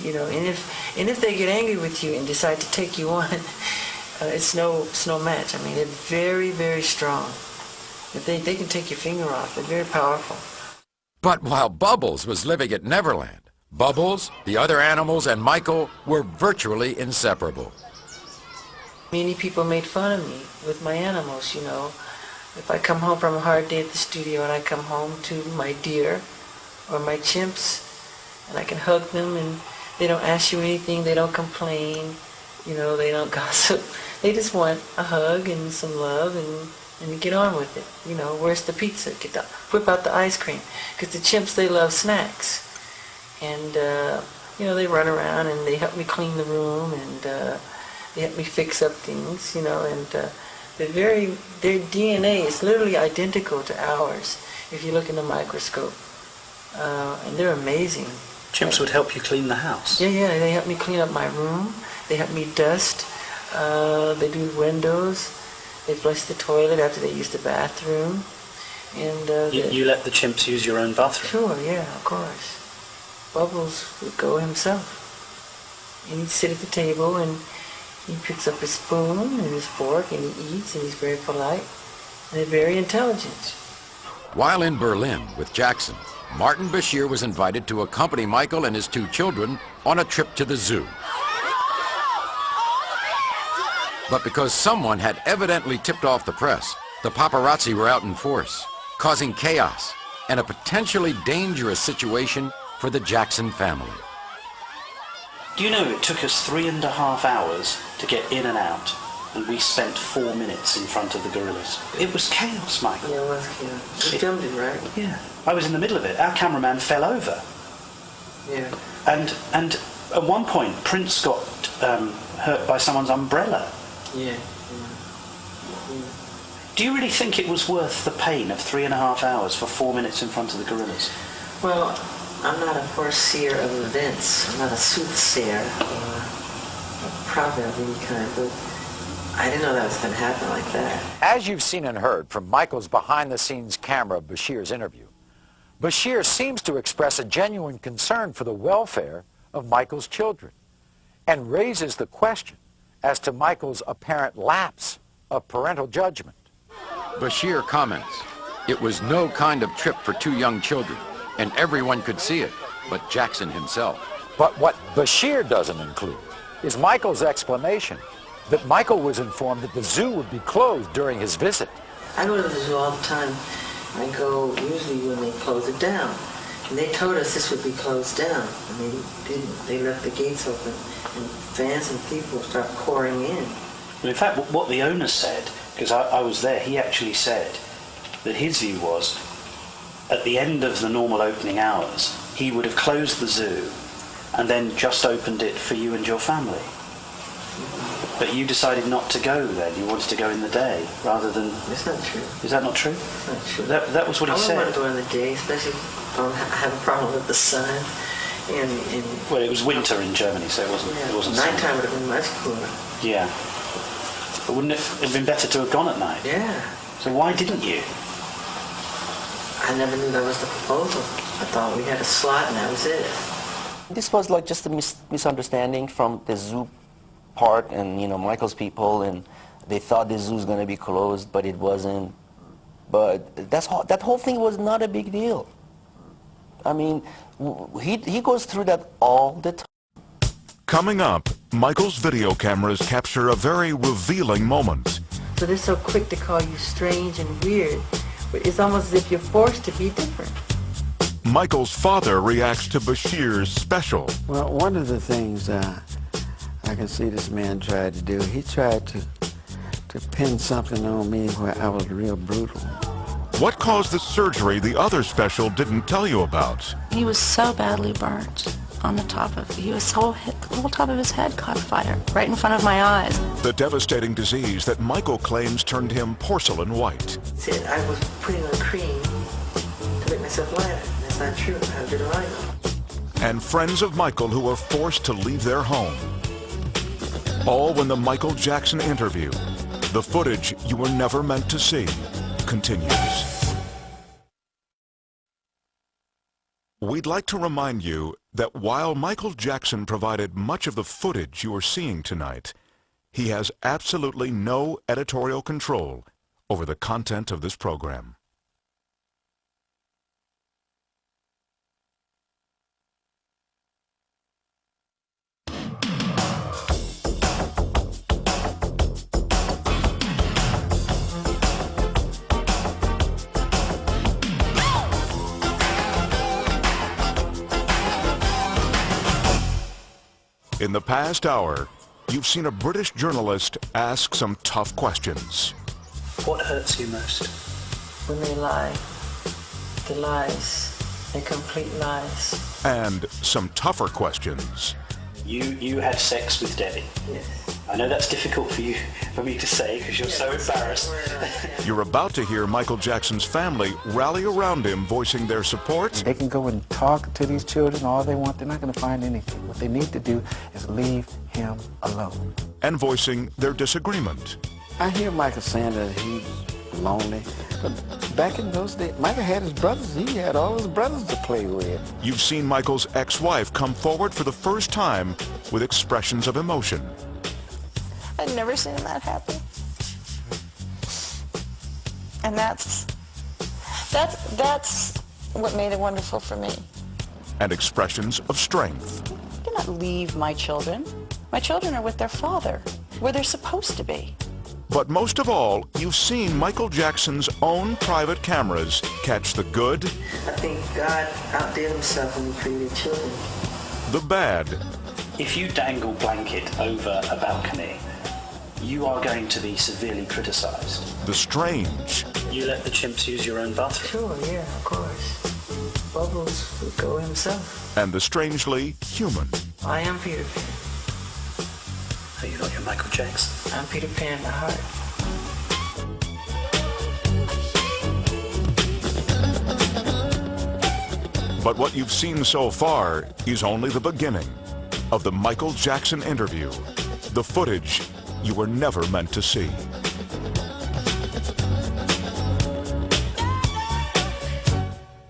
you know. And if they get angry with you and decide to take you on, it's no match. I mean, they're very, very strong. If they can take your finger off, they're very powerful. But while Bubbles was living at Neverland, Bubbles, the other animals, and Michael were virtually inseparable. Many people made fun of me with my animals, you know. If I come home from a hard day at the studio and I come home to my deer or my chimps, and I can hug them and they don't ask you anything, they don't complain, you know, they don't gossip. They just want a hug and some love and get on with it. You know, where's the pizza? Whip out the ice cream. Because the chimps, they love snacks. And, you know, they run around and they help me clean the room and they help me fix up things, you know, and their DNA is literally identical to ours if you look in the microscope. And they're amazing. Chimps would help you clean the house? Yeah, they help me clean up my room. They help me dust. They do windows. They flush the toilet after they use the bathroom. And you let the chimps use your own bathroom? Sure, yeah, of course. Bubbles would go himself. And he'd sit at the table and he picks up his spoon and his fork and he eats and he's very polite and very intelligent. While in Berlin with Jackson, Martin Bashir was invited to accompany Michael and his 2 children on a trip to the zoo. But because someone had evidently tipped off the press, the paparazzi were out in force, causing chaos and a potentially dangerous situation for the Jackson family. Do you know it took us 3.5 hours to get in and out, and we spent 4 minutes in front of the gorillas? It was chaos, Michael. Yeah, it was chaos. You filmed it, right? Yeah. I was in the middle of it. Our cameraman fell over. Yeah. And at one point, Prince got hurt by someone's umbrella. Yeah. Do you really think it was worth the pain of 3.5 hours for 4 minutes in front of the gorillas? Well, I'm not a foreseer of events. I'm not a soothsayer or a prophet of any kind, but I didn't know that was going to happen like that. As you've seen and heard from Michael's behind-the-scenes camera Bashir's interview, Bashir seems to express a genuine concern for the welfare of Michael's children and raises the question as to Michael's apparent lapse of parental judgment. Bashir comments, "It was no kind of trip for 2 young children, and everyone could see it, but Jackson himself." But what Bashir doesn't include is Michael's explanation that Michael was informed that the zoo would be closed during his visit. I go to the zoo all the time. I go usually when they close it down. And they told us this would be closed down, and they didn't. They left the gates open, and fans and people start pouring in. Well, in fact, what the owner said, because I was there, he actually said that his view was, at the end of the normal opening hours, he would have closed the zoo and then just opened it for you and your family. But you decided not to go then. You wanted to go in the day rather than... It's not true. Is that not true? It's not true. That was what he said. I wouldn't want to go in the day, especially if I have a problem with the sun. And well, it was winter in Germany, so it wasn't. Yeah, it wasn't. Nighttime summer. would have been much cooler. Yeah. But wouldn't it have been better to have gone at night? Yeah. So why didn't you? I never knew that was the proposal. I thought we had a slot and that was it. This was like just a misunderstanding from the zoo part and, you know, Michael's people, and they thought the zoo was going to be closed, but it wasn't. But that whole thing was not a big deal. I mean, he goes through that all the time. Coming up, Michael's video cameras capture a very revealing moment. So they're so quick to call you strange and weird. But it's almost as if you're forced to be different. Michael's father reacts to Bashir's special. Well, one of the things I can see this man tried to do, he tried to pin something on me where I was real brutal. What caused the surgery the other special didn't tell you about? He was so badly burnt on the top of, the whole top of his head caught fire right in front of my eyes. The devastating disease that Michael claims turned him porcelain white. Said I was putting on cream to make myself lighter. That's not true. I have vitiligo. And friends of Michael who were forced to leave their home. All when the Michael Jackson interview, the footage you were never meant to see, continues. We'd like to remind you that while Michael Jackson provided much of the footage you are seeing tonight, he has absolutely no editorial control over the content of this program. In the past hour, you've seen a British journalist ask some tough questions. What hurts you most? When they lie. The lies. They're complete lies. And some tougher questions. You had sex with Debbie. Yes. I know that's difficult for me to say because you're so embarrassed. You're about to hear Michael Jackson's family rally around him, voicing their support. They can go and talk to these children all they want. They're not going to find anything. What they need to do is leave him alone. And voicing their disagreement. I hear Michael saying that he's lonely, but back in those days, Michael had his brothers. He had all his brothers to play with. You've seen Michael's ex-wife come forward for the first time with expressions of emotion. I'd never seen that happen. And that's what made it wonderful for me. And expressions of strength. I cannot leave my children. My children are with their father, where they're supposed to be. But most of all, you've seen Michael Jackson's own private cameras catch the good, I think God outdid himself when he created children. the bad, If you dangle blanket over a balcony, you are going to be severely criticized. the strange, You let the chimps use your own bathroom. Sure, yeah, of course. Bubbles would go himself. and the strangely human. I am Peter Pan. Are you not your Michael Jackson? I'm Peter Pan at heart. But what you've seen so far is only the beginning of the Michael Jackson interview, the footage you were never meant to see.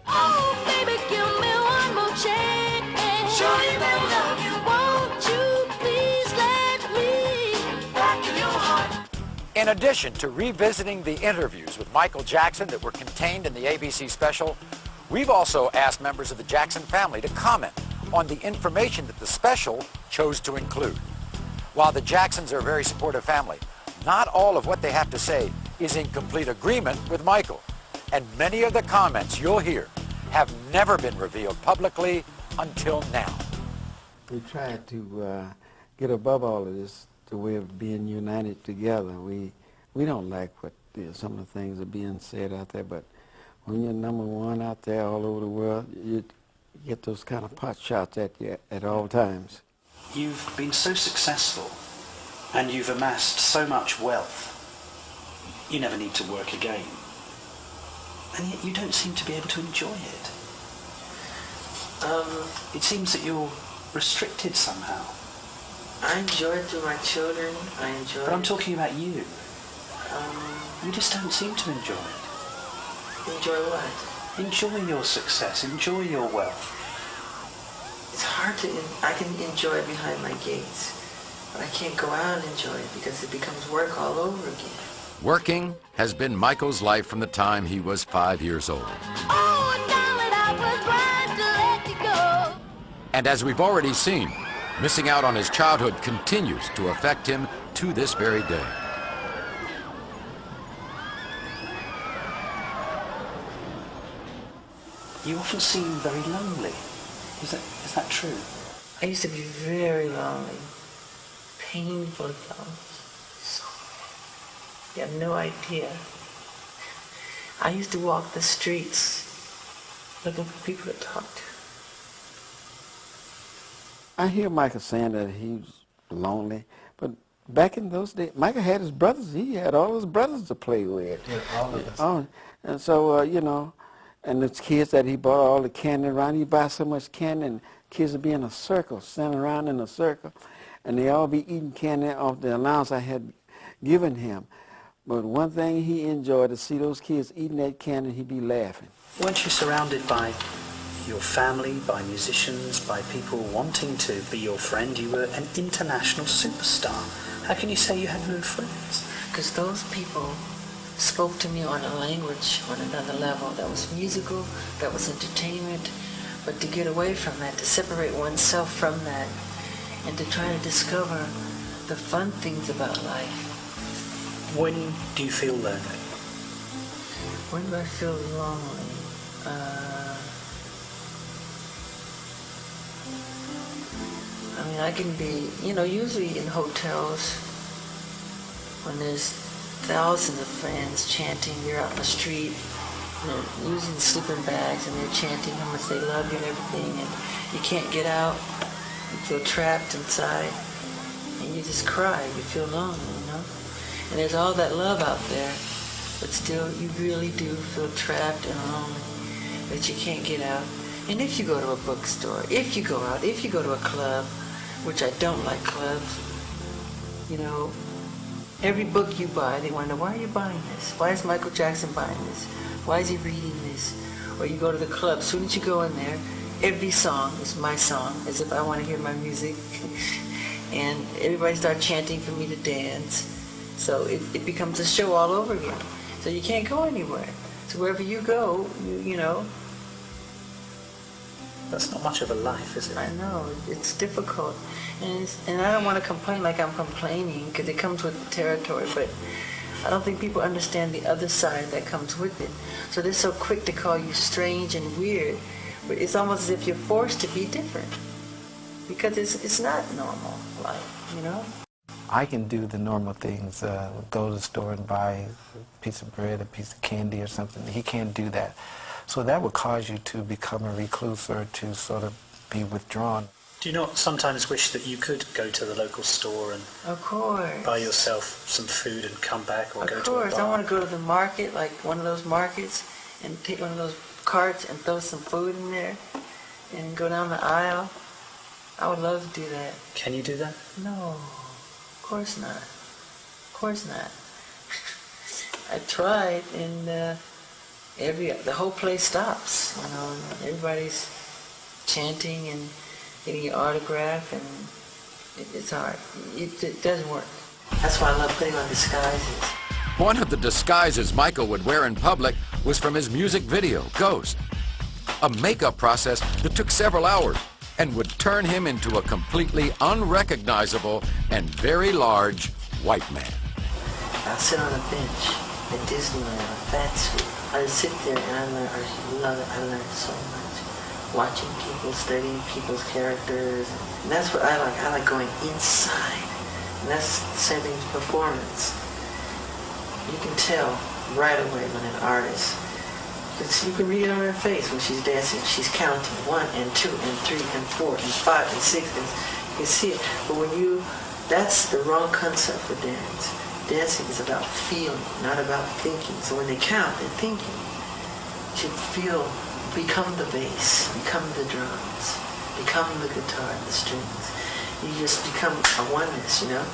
Oh, baby, give me one more chance. Show you that love. Won't you please let me back in your heart? In addition to revisiting the interviews with Michael Jackson that were contained in the ABC special, we've also asked members of the Jackson family to comment on the information that the special chose to include. While the Jacksons are a very supportive family, not all of what they have to say is in complete agreement with Michael. And many of the comments you'll hear have never been revealed publicly until now. We tried to get above all of this, the way of being united together. We don't like what some of the things are being said out there, but when you're number one out there all over the world, you get those kind of pot shots at you at all times. You've been so successful and you've amassed so much wealth. You never need to work again. And yet you don't seem to be able to enjoy it. It seems that you're restricted somehow. I enjoy it through my children. I enjoy But I'm it. talking about you. You just don't seem to enjoy it. Enjoy what? Enjoy your success. Enjoy your wealth. It's hard to, I can enjoy it behind my gates, but I can't go out and enjoy it because it becomes work all over again. Working has been Michael's life from the time he was 5 years old. Oh, darling, I was trying to let you go. And as we've already seen, missing out on his childhood continues to affect him to this very day. You often seem very lonely. Is that true? I used to be very lonely, painful lonely. So you have no idea. I used to walk the streets looking for people to talk to. I hear Michael saying that he's lonely, but back in those days, Michael had his brothers. He had all his brothers to play with. Yeah, all of us. Oh, and so, you know, and the kids that he bought all the candy around, he buy so much candy, and kids would be in a circle, standing around in a circle, and they all be eating candy off the allowance I had given him. But one thing he enjoyed to see those kids eating that candy, he'd be laughing. Weren't you surrounded by your family, by musicians, by people wanting to be your friend? You were an international superstar. How can you say you had no friends? Because those people spoke to me on a language on another level that was musical, that was entertainment, but to get away from that, to separate oneself from that, and to try to discover the fun things about life. When do you feel lonely? When do I feel lonely? I mean, I can be, you know, usually in hotels when there's thousands of fans chanting, you're out in the street, they're using sleeping bags and they're chanting how much they love you and everything, and you can't get out, you feel trapped inside, and you just cry, you feel lonely, you know? And there's all that love out there, but still you really do feel trapped and lonely, that you can't get out. And if you go to a bookstore, if you go out, if you go to a club, which I don't like clubs, you know, every book you buy, they want to know, why are you buying this? Why is Michael Jackson buying this? Why is he reading this? Or you go to the club, as soon as you go in there, every song is my song, as if I want to hear my music. And everybody starts chanting for me to dance. So it becomes a show all over again. So you can't go anywhere. So wherever you go, you know. That's not much of a life, is it? I know, it's difficult. And I don't want to complain like I'm complaining, because it comes with the territory, but I don't think people understand the other side that comes with it. So they're so quick to call you strange and weird, but it's almost as if you're forced to be different, because it's not normal life, you know? I can do the normal things, go to the store and buy a piece of bread, a piece of candy or something. He can't do that. So that would cause you to become a recluse or to sort of be withdrawn. Do you not sometimes wish that you could go to the local store and of course buy yourself some food and come back, or go to a bar? Of course, I want to go to the market, like one of those markets, and take one of those carts and throw some food in there and go down the aisle. I would love to do that. Can you do that? No, of course not. Of course not. I tried, and the whole place stops. You know, and everybody's chanting and getting your autograph, and it's hard. It doesn't work. That's why I love putting on disguises. One of the disguises Michael would wear in public was from his music video, Ghost. A makeup process that took several hours and would turn him into a completely unrecognizable and very large white man. I'll sit on a bench at Disneyland, a fat suit. I just sit there and I love it. I learned so much. Watching people, studying people's characters. And that's what I like. I like going inside. And that's the same thing with performance. You can tell right away when an artist, you can read it on her face when she's dancing. She's counting 1 and 2 and 3 and 4 and 5 and 6. And you can see it. But that's the wrong concept for dance. Dancing is about feeling, not about thinking. So when they count, they're thinking. You should feel, become the bass, become the drums, become the guitar and the strings. You just become a oneness, you know?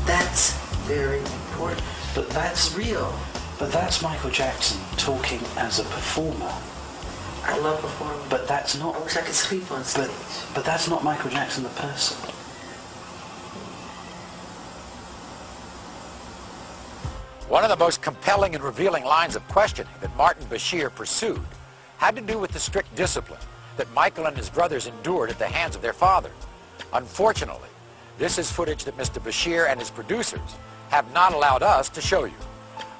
That's very important. But that's real. But that's Michael Jackson talking as a performer. I love performing. But that's not. I wish I could sleep on stage. But that's not Michael Jackson the person. One of the most compelling and revealing lines of questioning that Martin Bashir pursued had to do with the strict discipline that Michael and his brothers endured at the hands of their father. Unfortunately, this is footage that Mr. Bashir and his producers have not allowed us to show you.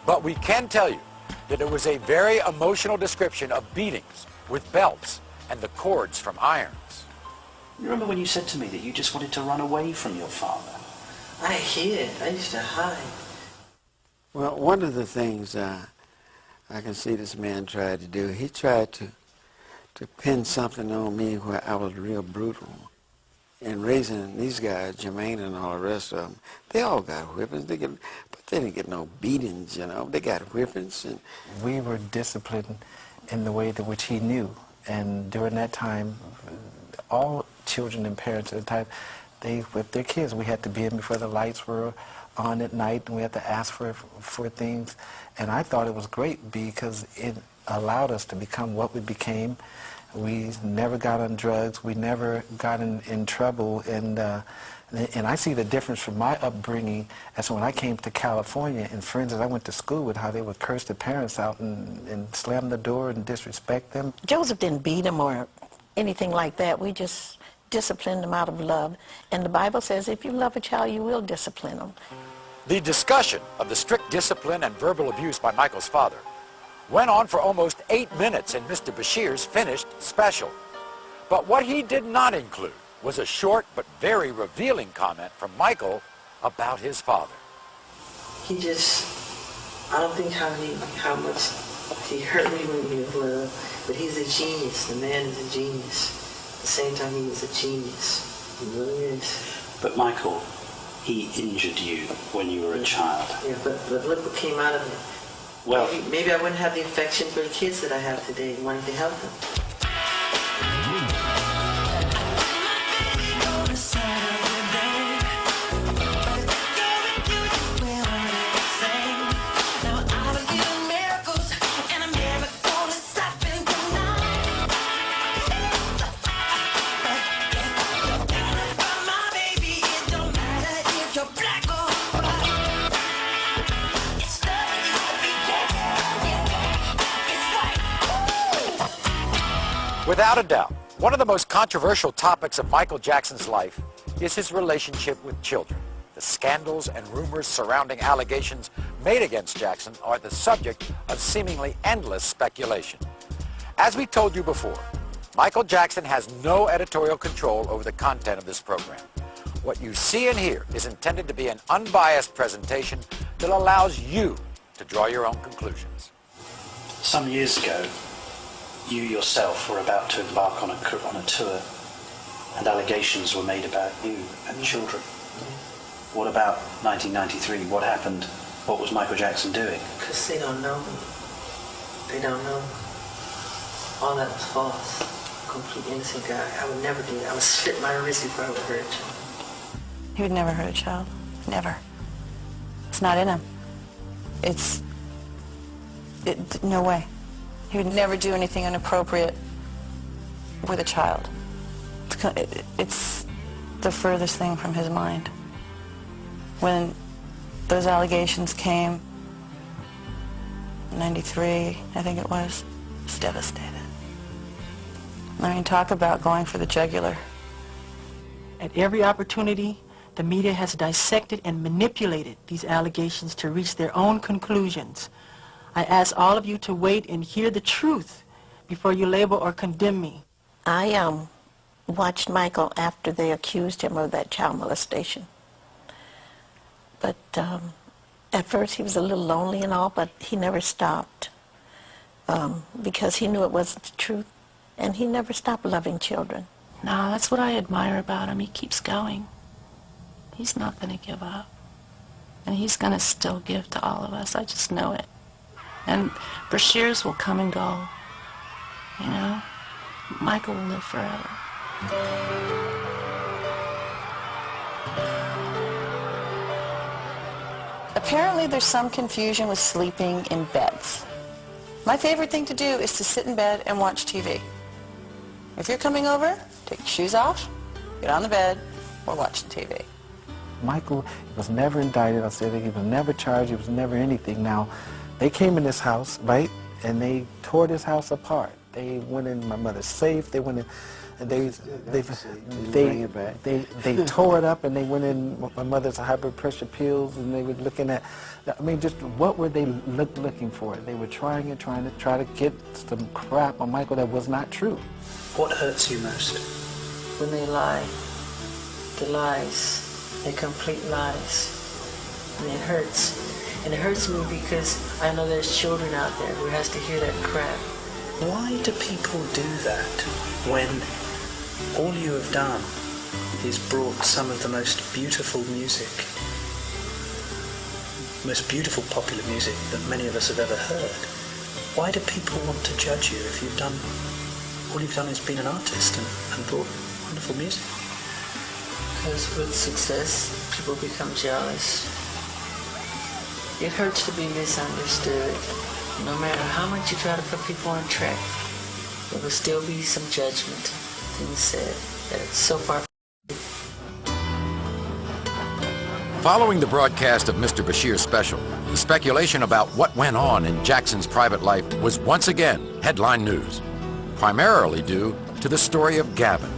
But we can tell you that it was a very emotional description of beatings with belts and the cords from irons. You remember when you said to me that you just wanted to run away from your father? I hid. I used to hide. Well, one of the things I can see this man tried to do, he tried to pin something on me where I was real brutal. And raising these guys, Jermaine and all the rest of them, they all got whippings. But they didn't get no beatings, you know. They got whippings. And we were disciplined in the way that which he knew. And during that time, all children and parents at the time, they whipped their kids. We had to be in before the lights were on at night, and we had to ask for things. And I thought it was great because it allowed us to become what we became. We never got on drugs. We never got in trouble. And I see the difference from my upbringing as when I came to California, and friends that I went to school with, how they would curse their parents out and slam the door and disrespect them. Joseph didn't beat him or anything like that. We just disciplined him out of love. And the Bible says if you love a child, you will discipline them. The discussion of the strict discipline and verbal abuse by Michael's father went on for almost 8 minutes in Mr. Bashir's finished special. But what he did not include was a short but very revealing comment from Michael about his father. He just I don't think how much he hurt me when he was little, but he's a genius. The man is a genius. At the same time, he is a genius. He really is. But Michael, he injured you when you were a child. Yeah, but look what came out of it. Well, maybe I wouldn't have the affection for the kids that I have today, wanting to help them. Without a doubt, one of the most controversial topics of Michael Jackson's life is his relationship with children. The scandals and rumors surrounding allegations made against Jackson are the subject of seemingly endless speculation. As we told you before, Michael Jackson has no editorial control over the content of this program. What you see and hear is intended to be an unbiased presentation that allows you to draw your own conclusions. some years ago, you yourself were about to embark on a tour, and allegations were made about you and children. What about 1993? What happened? What was Michael Jackson doing? Because they don't know me. They don't know me. All that was false. Complete innocent guy. I would never do that. I would slit my wrist before I would hurt a child. He would never hurt a child. Never. It's not in him. No way. He would never do anything inappropriate with a child. It's the furthest thing from his mind. When those allegations came, 93, I think it was devastated. I mean, talk about going for the jugular. At every opportunity, the media has dissected and manipulated these allegations to reach their own conclusions. I ask all of you to wait and hear the truth before you label or condemn me. I watched Michael after they accused him of that child molestation. But at first he was a little lonely and all, but he never stopped because he knew it wasn't the truth. And he never stopped loving children. No, that's what I admire about him. He keeps going. He's not going to give up. And he's going to still give to all of us. I just know it. And Brashears will come and go. You know? Michael will live forever. Apparently there's some confusion with sleeping in beds. My favorite thing to do is to sit in bed and watch TV. If you're coming over, take your shoes off, get on the bed, or watch the TV. Michael was never indicted. I said he was never charged. He was never anything. Now, they came in this house, right, and they tore this house apart. They went in my mother's safe. They went in, and they tore it up, and they went in my mother's high blood pressure pills, and they were looking at, I mean, just what were they looking for? They were trying to get some crap on Michael that was not true. What hurts you most? When they lie. The lies. They're complete lies. And it hurts. And it hurts me because I know there's children out there who has to hear that crap. Why do people do that when all you have done is brought some of the most beautiful music, most beautiful popular music that many of us have ever heard? Why do people want to judge you if you've done, all you've done is been an artist and brought wonderful music? Because with success, people become jealous. It hurts to be misunderstood. No matter how much you try to put people on track, there will still be some judgment. Things said that it's so far. Following the broadcast of Mr. Bashir's special, the speculation about what went on in Jackson's private life was once again headline news, primarily due to the story of Gavin,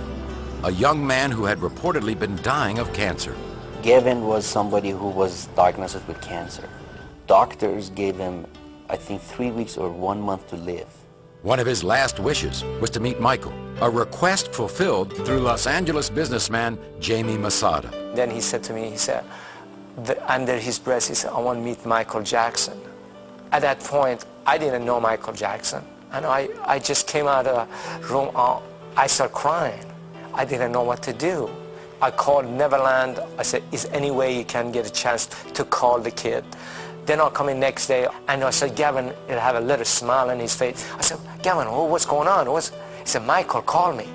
a young man who had reportedly been dying of cancer. Gavin was somebody who was diagnosed with cancer. Doctors gave him, I think, 3 weeks or 1 month to live. One of his last wishes was to meet Michael, a request fulfilled through Los Angeles businessman Jamie Masada. Then he said to me, he said, under his breath, he said, I want to meet Michael Jackson. At that point, I didn't know Michael Jackson. And I just came out of the room, I started crying. I didn't know what to do. I called Neverland. I said, is any way you can get a chance to call the kid? Then I'll come in next day, and I said, Gavin, he'll have a little smile on his face. I said, Gavin, what's going on? He said, Michael, call me.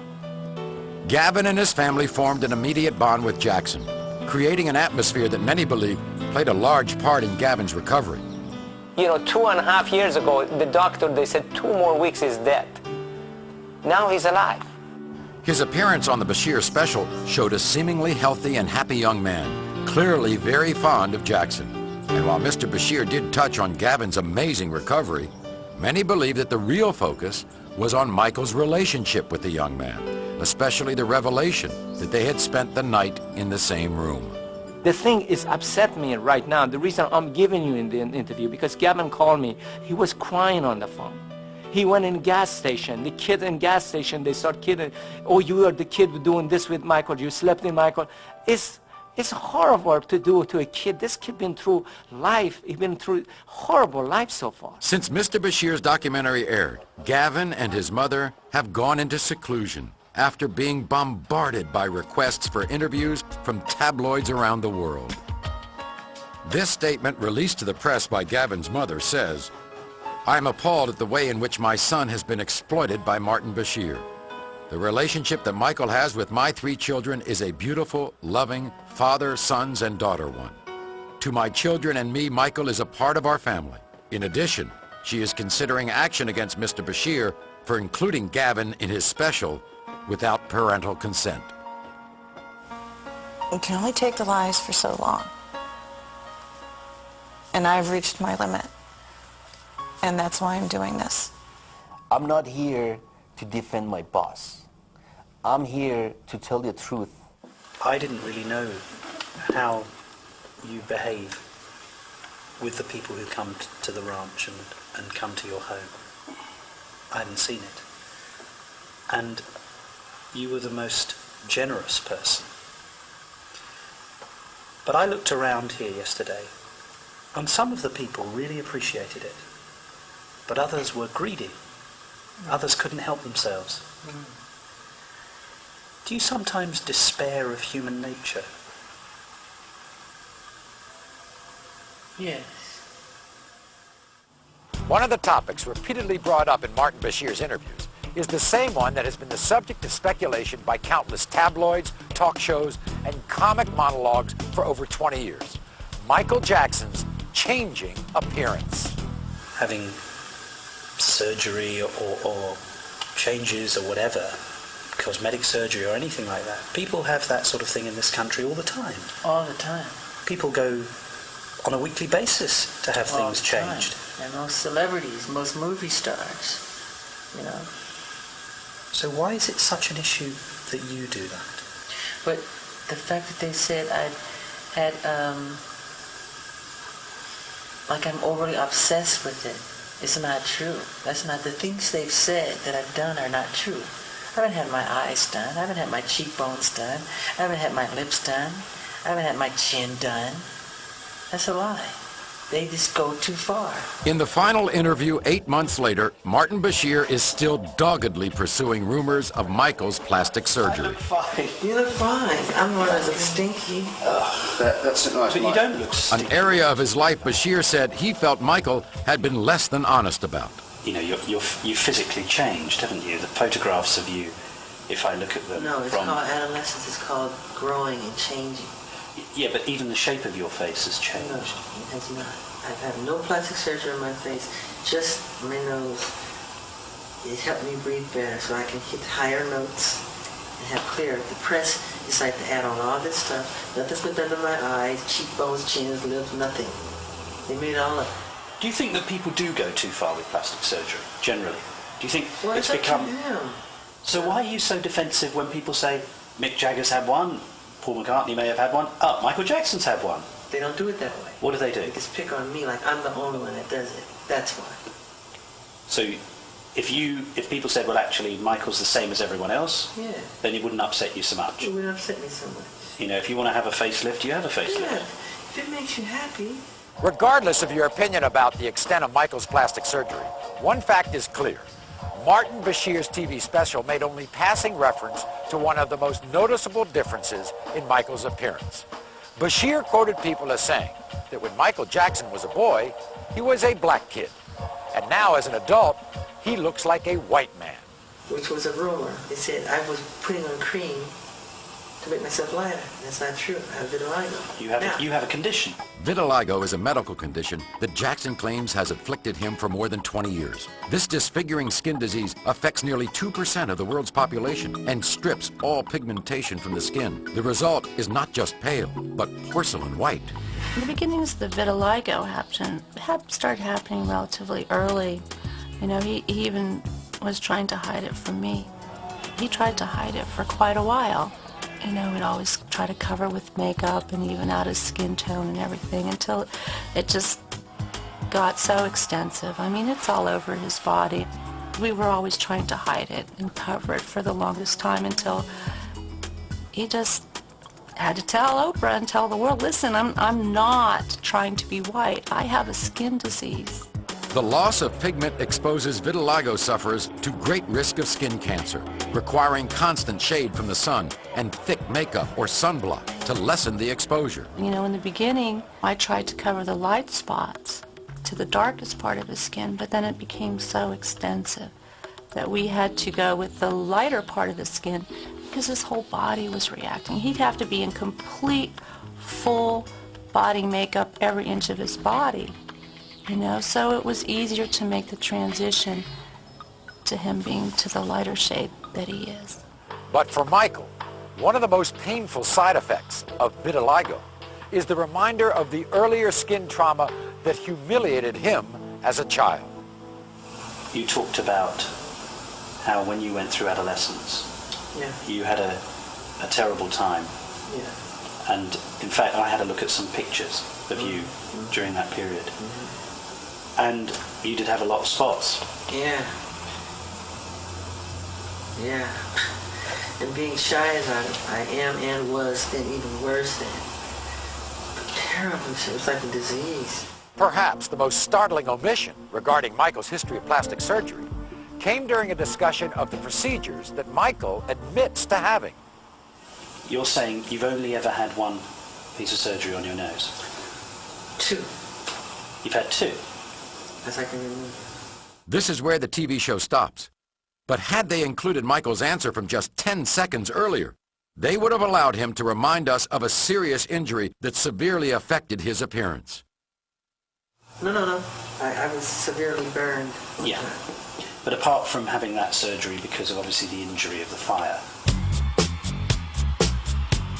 Gavin and his family formed an immediate bond with Jackson, creating an atmosphere that many believe played a large part in Gavin's recovery. You know, 2.5 years ago, the doctor, they said 2 more weeks he's dead. Now he's alive. His appearance on the Bashir special showed a seemingly healthy and happy young man, clearly very fond of Jackson. And while Mr. Bashir did touch on Gavin's amazing recovery, many believe that the real focus was on Michael's relationship with the young man, especially the revelation that they had spent the night in the same room. The thing is upset me right now. The reason I'm giving you in the interview, because Gavin called me. He was crying on the phone. He went in gas station. The kid in gas station, they start kidding. Oh, you are the kid doing this with Michael. You slept in Michael. It's horrible to do to a kid. This kid been through life. He's been through horrible life so far. Since Mr. Bashir's documentary aired, Gavin and his mother have gone into seclusion after being bombarded by requests for interviews from tabloids around the world. This statement released to the press by Gavin's mother says, I'm appalled at the way in which my son has been exploited by Martin Bashir. The relationship that Michael has with my 3 children is a beautiful, loving, father, sons, and daughter one. To my children and me, Michael is a part of our family. In addition, she is considering action against Mr. Bashir for including Gavin in his special without parental consent. You can only take the lies for so long. And I've reached my limit. And that's why I'm doing this. I'm not here to defend my boss. I'm here to tell the truth. I didn't really know how you behave with the people who come to the ranch and come to your home. I hadn't seen it. And you were the most generous person. But I looked around here yesterday, and some of the people really appreciated it. But others were greedy. Others couldn't help themselves. Do you sometimes despair of human nature? Yes. One of the topics repeatedly brought up in Martin Bashir's interviews is the same one that has been the subject of speculation by countless tabloids, talk shows, and comic monologues for over 20 years. Michael Jackson's changing appearance. Having surgery or changes or whatever, cosmetic surgery or anything like that. People have that sort of thing in this country all the time. All the time. People go on a weekly basis to have All things the time. changed. And most celebrities, most movie stars, you know. So why is it such an issue that you do that? But the fact that they said I had, like I'm overly obsessed with it, it's not true. That's not, the things they've said that I've done are not true. I haven't had my eyes done. I haven't had my cheekbones done. I haven't had my lips done. I haven't had my chin done. That's a lie. They just go too far. In the final interview 8 months later, Martin Bashir is still doggedly pursuing rumors of Michael's plastic surgery. Fine. You look fine. I'm the one that looks stinky. That's nice. But you don't look An area of his life Bashir said he felt Michael had been less than honest about. You know, you physically changed, haven't you? The photographs of you, if I look at them No, it's from... called adolescence. It's called growing and changing. Yeah, but even the shape of your face has No, changed. it has not. I've had no plastic surgery on my face, just my nose. It helped me breathe better so I can hit higher notes and have clearer. The press is like to add on all this stuff. Nothing's been done to my eyes, cheekbones, chins, lips, nothing. They made it all up. Do you think that people do go too far with plastic surgery, generally? Do you think Well, it's up to become... them. So why are you so defensive when people say, Mick Jagger's had one, Paul McCartney may have had one, oh, Michael Jackson's had one? They don't do it that way. What do they do? They just pick on me like I'm the only one that does it. That's why. So if people said, well, actually, Michael's the same as everyone else, Yeah. then it wouldn't upset you so much. It would upset me so much. You know, if you want to have a facelift, you have a facelift. Yeah. If it makes you happy. Regardless of your opinion about the extent of Michael's plastic surgery, one fact is clear. Martin Bashir's TV special made only passing reference to one of the most noticeable differences in Michael's appearance. Bashir quoted people as saying that when Michael Jackson was a boy, he was a black kid. And now as an adult, he looks like a white man. Which was a rumor. They said I was putting on cream to make myself lighter. That's not true. I have vitiligo. You have a condition. Vitiligo is a medical condition that Jackson claims has afflicted him for more than 20 years. This disfiguring skin disease affects nearly 2% of the world's population and strips all pigmentation from the skin. The result is not just pale, but porcelain white. The beginnings of the vitiligo started happening relatively early. You know, he even was trying to hide it from me. He tried to hide it for quite a while. You know, he'd always try to cover with makeup and even out his skin tone and everything until it just got so extensive. I mean, it's all over his body. We were always trying to hide it and cover it for the longest time until he just had to tell Oprah and tell the world, listen, I'm not trying to be white. I have a skin disease. The loss of pigment exposes vitiligo sufferers to great risk of skin cancer, requiring constant shade from the sun and thick makeup or sunblock to lessen the exposure. You know, in the beginning, I tried to cover the light spots to the darkest part of his skin, but then it became so extensive that we had to go with the lighter part of the skin because his whole body was reacting. He'd have to be in complete, full body makeup every inch of his body. You know, so it was easier to make the transition to him being to the lighter shade that he is. But for Michael, one of the most painful side effects of vitiligo is the reminder of the earlier skin trauma that humiliated him as a child. You talked about how when you went through adolescence, you had a terrible time. Yeah. And in fact, I had a look at some pictures of you during that period. And you did have a lot of spots. Yeah. Yeah. And being shy as I am and was, then even worse than. Terrible. It was like a disease. Perhaps the most startling omission regarding Michael's history of plastic surgery came during a discussion of the procedures that Michael admits to having. You're saying you've only ever had one piece of surgery on your nose? 2. You've had 2? As I can remember. This is where the TV show stops. But had they included Michael's answer from just 10 seconds earlier, they would have allowed him to remind us of a serious injury that severely affected his appearance. No. I was severely burned. Yeah. But apart from having that surgery because of obviously the injury of the fire.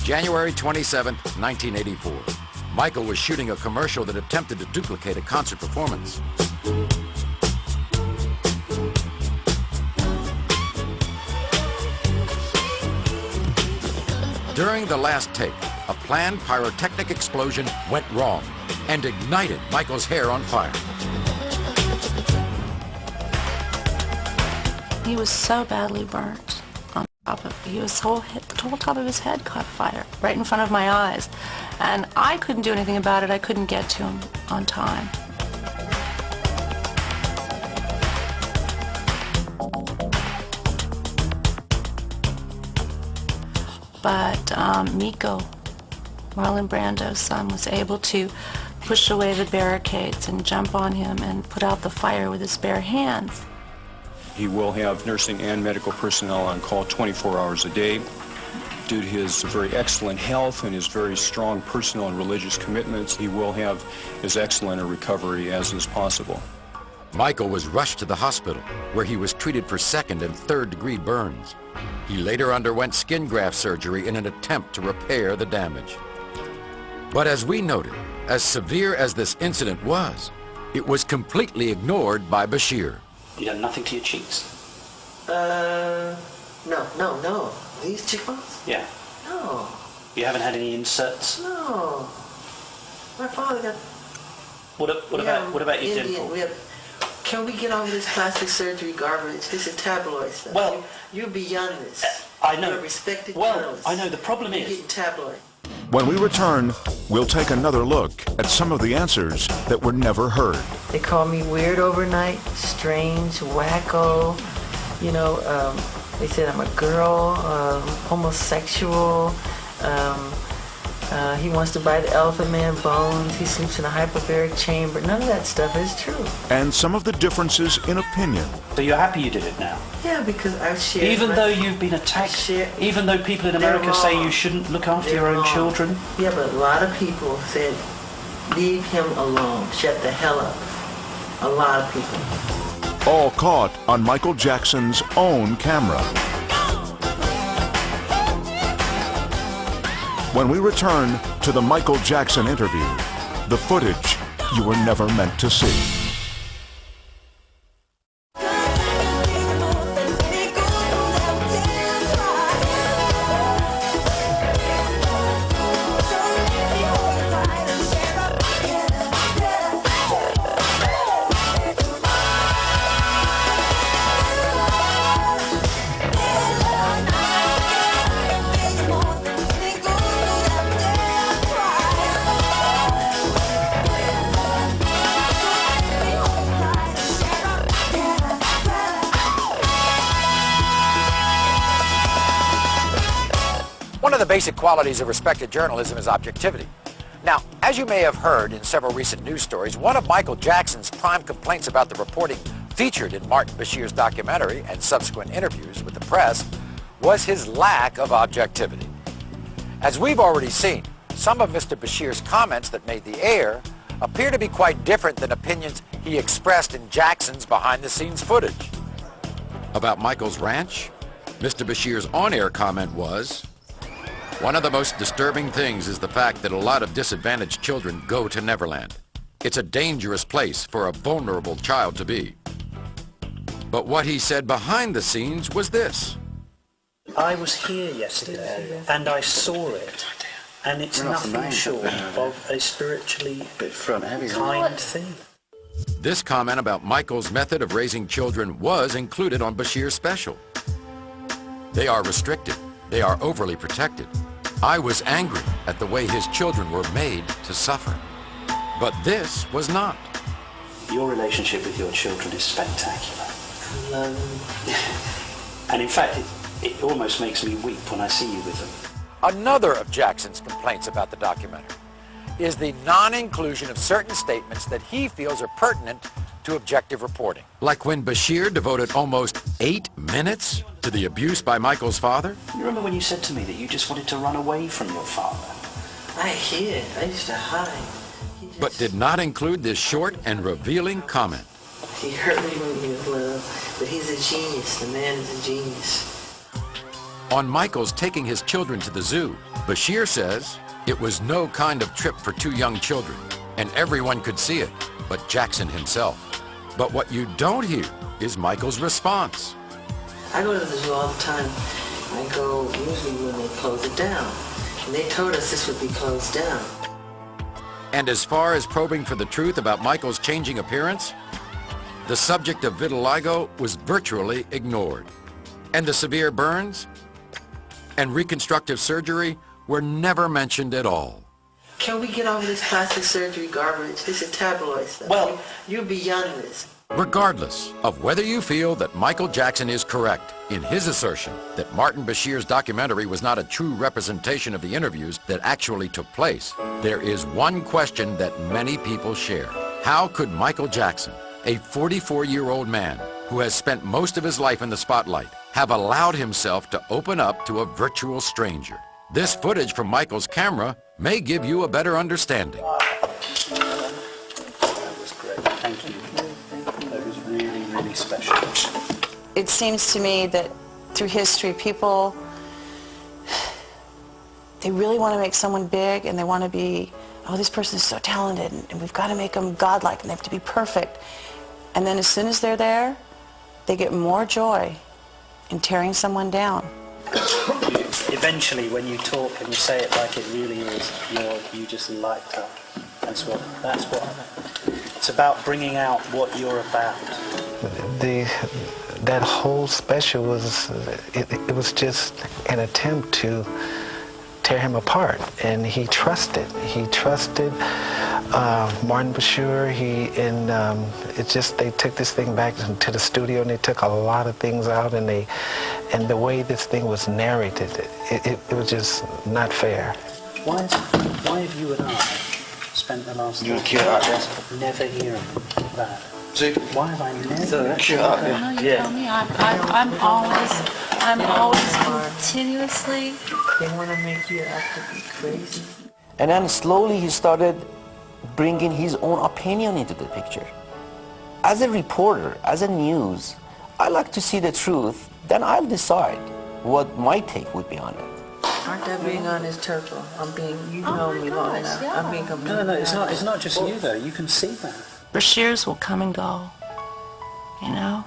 January 27, 1984. Michael was shooting a commercial that attempted to duplicate a concert performance. During the last take, a planned pyrotechnic explosion went wrong and ignited Michael's hair on fire. He was so badly burnt on top of the whole top of his head caught fire right in front of my eyes. And I couldn't do anything about it. I couldn't get to him on time. But Miko, Marlon Brando's son, was able to push away the barricades and jump on him and put out the fire with his bare hands. He will have nursing and medical personnel on call 24 hours a day. Due to his very excellent health and his very strong personal and religious commitments, he will have as excellent a recovery as is possible. Michael was rushed to the hospital, where he was treated for 2nd and 3rd degree burns. He later underwent skin graft surgery in an attempt to repair the damage. But as we noted, as severe as this incident was, it was completely ignored by Bashir. You had nothing to your cheeks? No. These cheekbones? Yeah. No. You haven't had any inserts? No. My father got... What about your dimple? Can we get on this plastic surgery garbage? This is tabloid stuff. Well... You're beyond this. I know. You're a respected well, journalist. I know. The problem You're is... getting tabloid. When we return, we'll take another look at some of the answers that were never heard. They call me weird overnight, strange, wacko. You know, they said I'm a girl, homosexual. He wants to buy the Elephant Man bones. He sleeps in a hyperbaric chamber. None of that stuff is true. And some of the differences in opinion. So you're happy you did it now? Yeah, because I've shared. Even though you've been attacked, even though people in America say you shouldn't look after your own children? Yeah, but a lot of people said, leave him alone. Shut the hell up. A lot of people. All caught on Michael Jackson's own camera. When we return to the Michael Jackson interview, the footage you were never meant to see. One of the basic qualities of respected journalism is objectivity. Now, as you may have heard in several recent news stories, one of Michael Jackson's prime complaints about the reporting featured in Martin Bashir's documentary and subsequent interviews with the press was his lack of objectivity. As we've already seen, some of Mr. Bashir's comments that made the air appear to be quite different than opinions he expressed in Jackson's behind-the-scenes footage. About Michael's ranch, Mr. Bashir's on-air comment was, "One of the most disturbing things is the fact that a lot of disadvantaged children go to Neverland. It's a dangerous place for a vulnerable child to be." But what he said behind the scenes was this. I was here yesterday and I saw it, and it's nothing short of a spiritually kind thing. This comment about Michael's method of raising children was included on Bashir's special. They are restricted. They are overly protected. I was angry at the way his children were made to suffer. But this was not. Your relationship with your children is spectacular. I love them. And in fact, it almost makes me weep when I see you with them. Another of Jackson's complaints about the documentary is the non-inclusion of certain statements that he feels are pertinent to objective reporting. Like when Bashir devoted almost 8 minutes to the abuse by Michael's father? You remember when you said to me that you just wanted to run away from your father? I hid. I used to hide. But did not include this short and revealing comment. He hurt me when he was little, but he's a genius. The man is a genius. On Michael's taking his children to the zoo, Bashir says it was no kind of trip for 2 young children, and everyone could see it, but Jackson himself. But what you don't hear is Michael's response. I go to the zoo all the time. I go usually when they close it down. And they told us this would be closed down. And as far as probing for the truth about Michael's changing appearance, the subject of vitiligo was virtually ignored. And the severe burns and reconstructive surgery were never mentioned at all. Can we get over this plastic surgery garbage? This is tabloid stuff. Well, you're beyond this. Regardless of whether you feel that Michael Jackson is correct in his assertion that Martin Bashir's documentary was not a true representation of the interviews that actually took place, there is one question that many people share. How could Michael Jackson, a 44-year-old man who has spent most of his life in the spotlight, have allowed himself to open up to a virtual stranger? This footage from Michael's camera may give you a better understanding. That was great. Thank you. That was really, really special. It seems to me that through history, people, they really want to make someone big, and they want to be, oh, this person is so talented, and we've got to make them godlike, and they have to be perfect. And then as soon as they're there, they get more joy in tearing someone down. Eventually, when you talk and you say it like it really is, you just light up. That's what. It's about bringing out what you're about. That whole special was, it was just an attempt to tear him apart, and he trusted. He trusted Martin Bashir. They took this thing back to the studio, and they took a lot of things out, and the way this thing was narrated, it was just not fair. Why have you and I spent the last You 30 years never hearing that? Why have I never No, you tell me. I'm always continuously. They want to make you out to be crazy. And then slowly he started bringing his own opinion into the picture. As a reporter, as a news, I like to see the truth, then I'll decide what my take would be on it. Aren't that being honest, Turtle? You know me long enough. Yeah. I'm being completely No, it's honest. not just you though. You can see that. Bashirs will come and go, you know?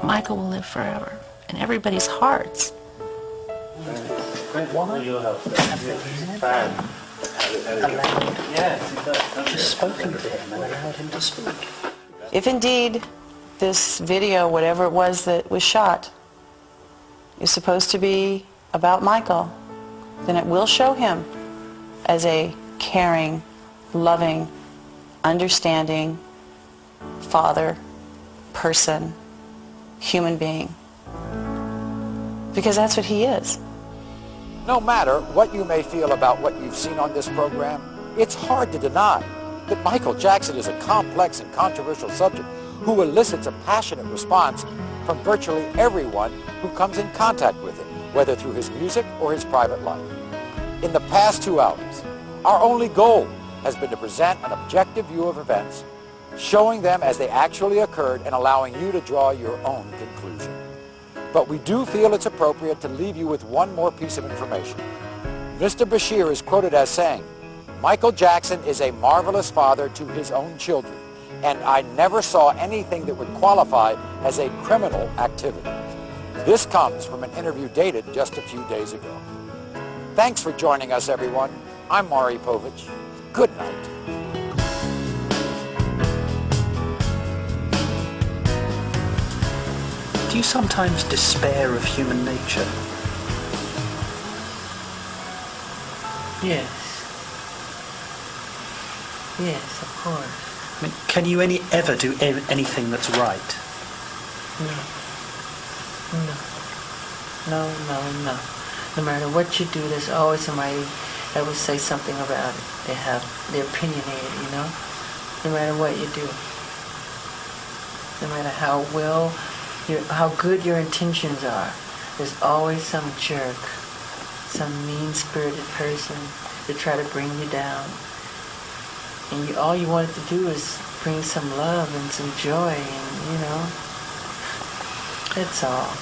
Michael will live forever in everybody's hearts. Why? Just spoken to him and allowed him to speak. If indeed this video, whatever it was that was shot, is supposed to be about Michael, then it will show him as a caring, loving, understanding father, person, human being. Because that's what he is. No matter what you may feel about what you've seen on this program, it's hard to deny that Michael Jackson is a complex and controversial subject who elicits a passionate response from virtually everyone who comes in contact with him, whether through his music or his private life. In the past 2 hours, our only goal has been to present an objective view of events, showing them as they actually occurred and allowing you to draw your own conclusion. But we do feel it's appropriate to leave you with one more piece of information. Mr. Bashir is quoted as saying, "Michael Jackson is a marvelous father to his own children, and I never saw anything that would qualify as a criminal activity." This comes from an interview dated just a few days ago. Thanks for joining us, everyone. I'm Maury Povich. Good night. Do you sometimes despair of human nature? Yes. Yes, of course. I mean, can you ever do anything that's right? No. No. No matter what you do, there's always somebody that will say something about it. They're opinionated, you know? No matter what you do. No matter how good your intentions are, there's always some jerk, some mean-spirited person to try to bring you down. And all you wanted to do is bring some love and some joy, and that's all.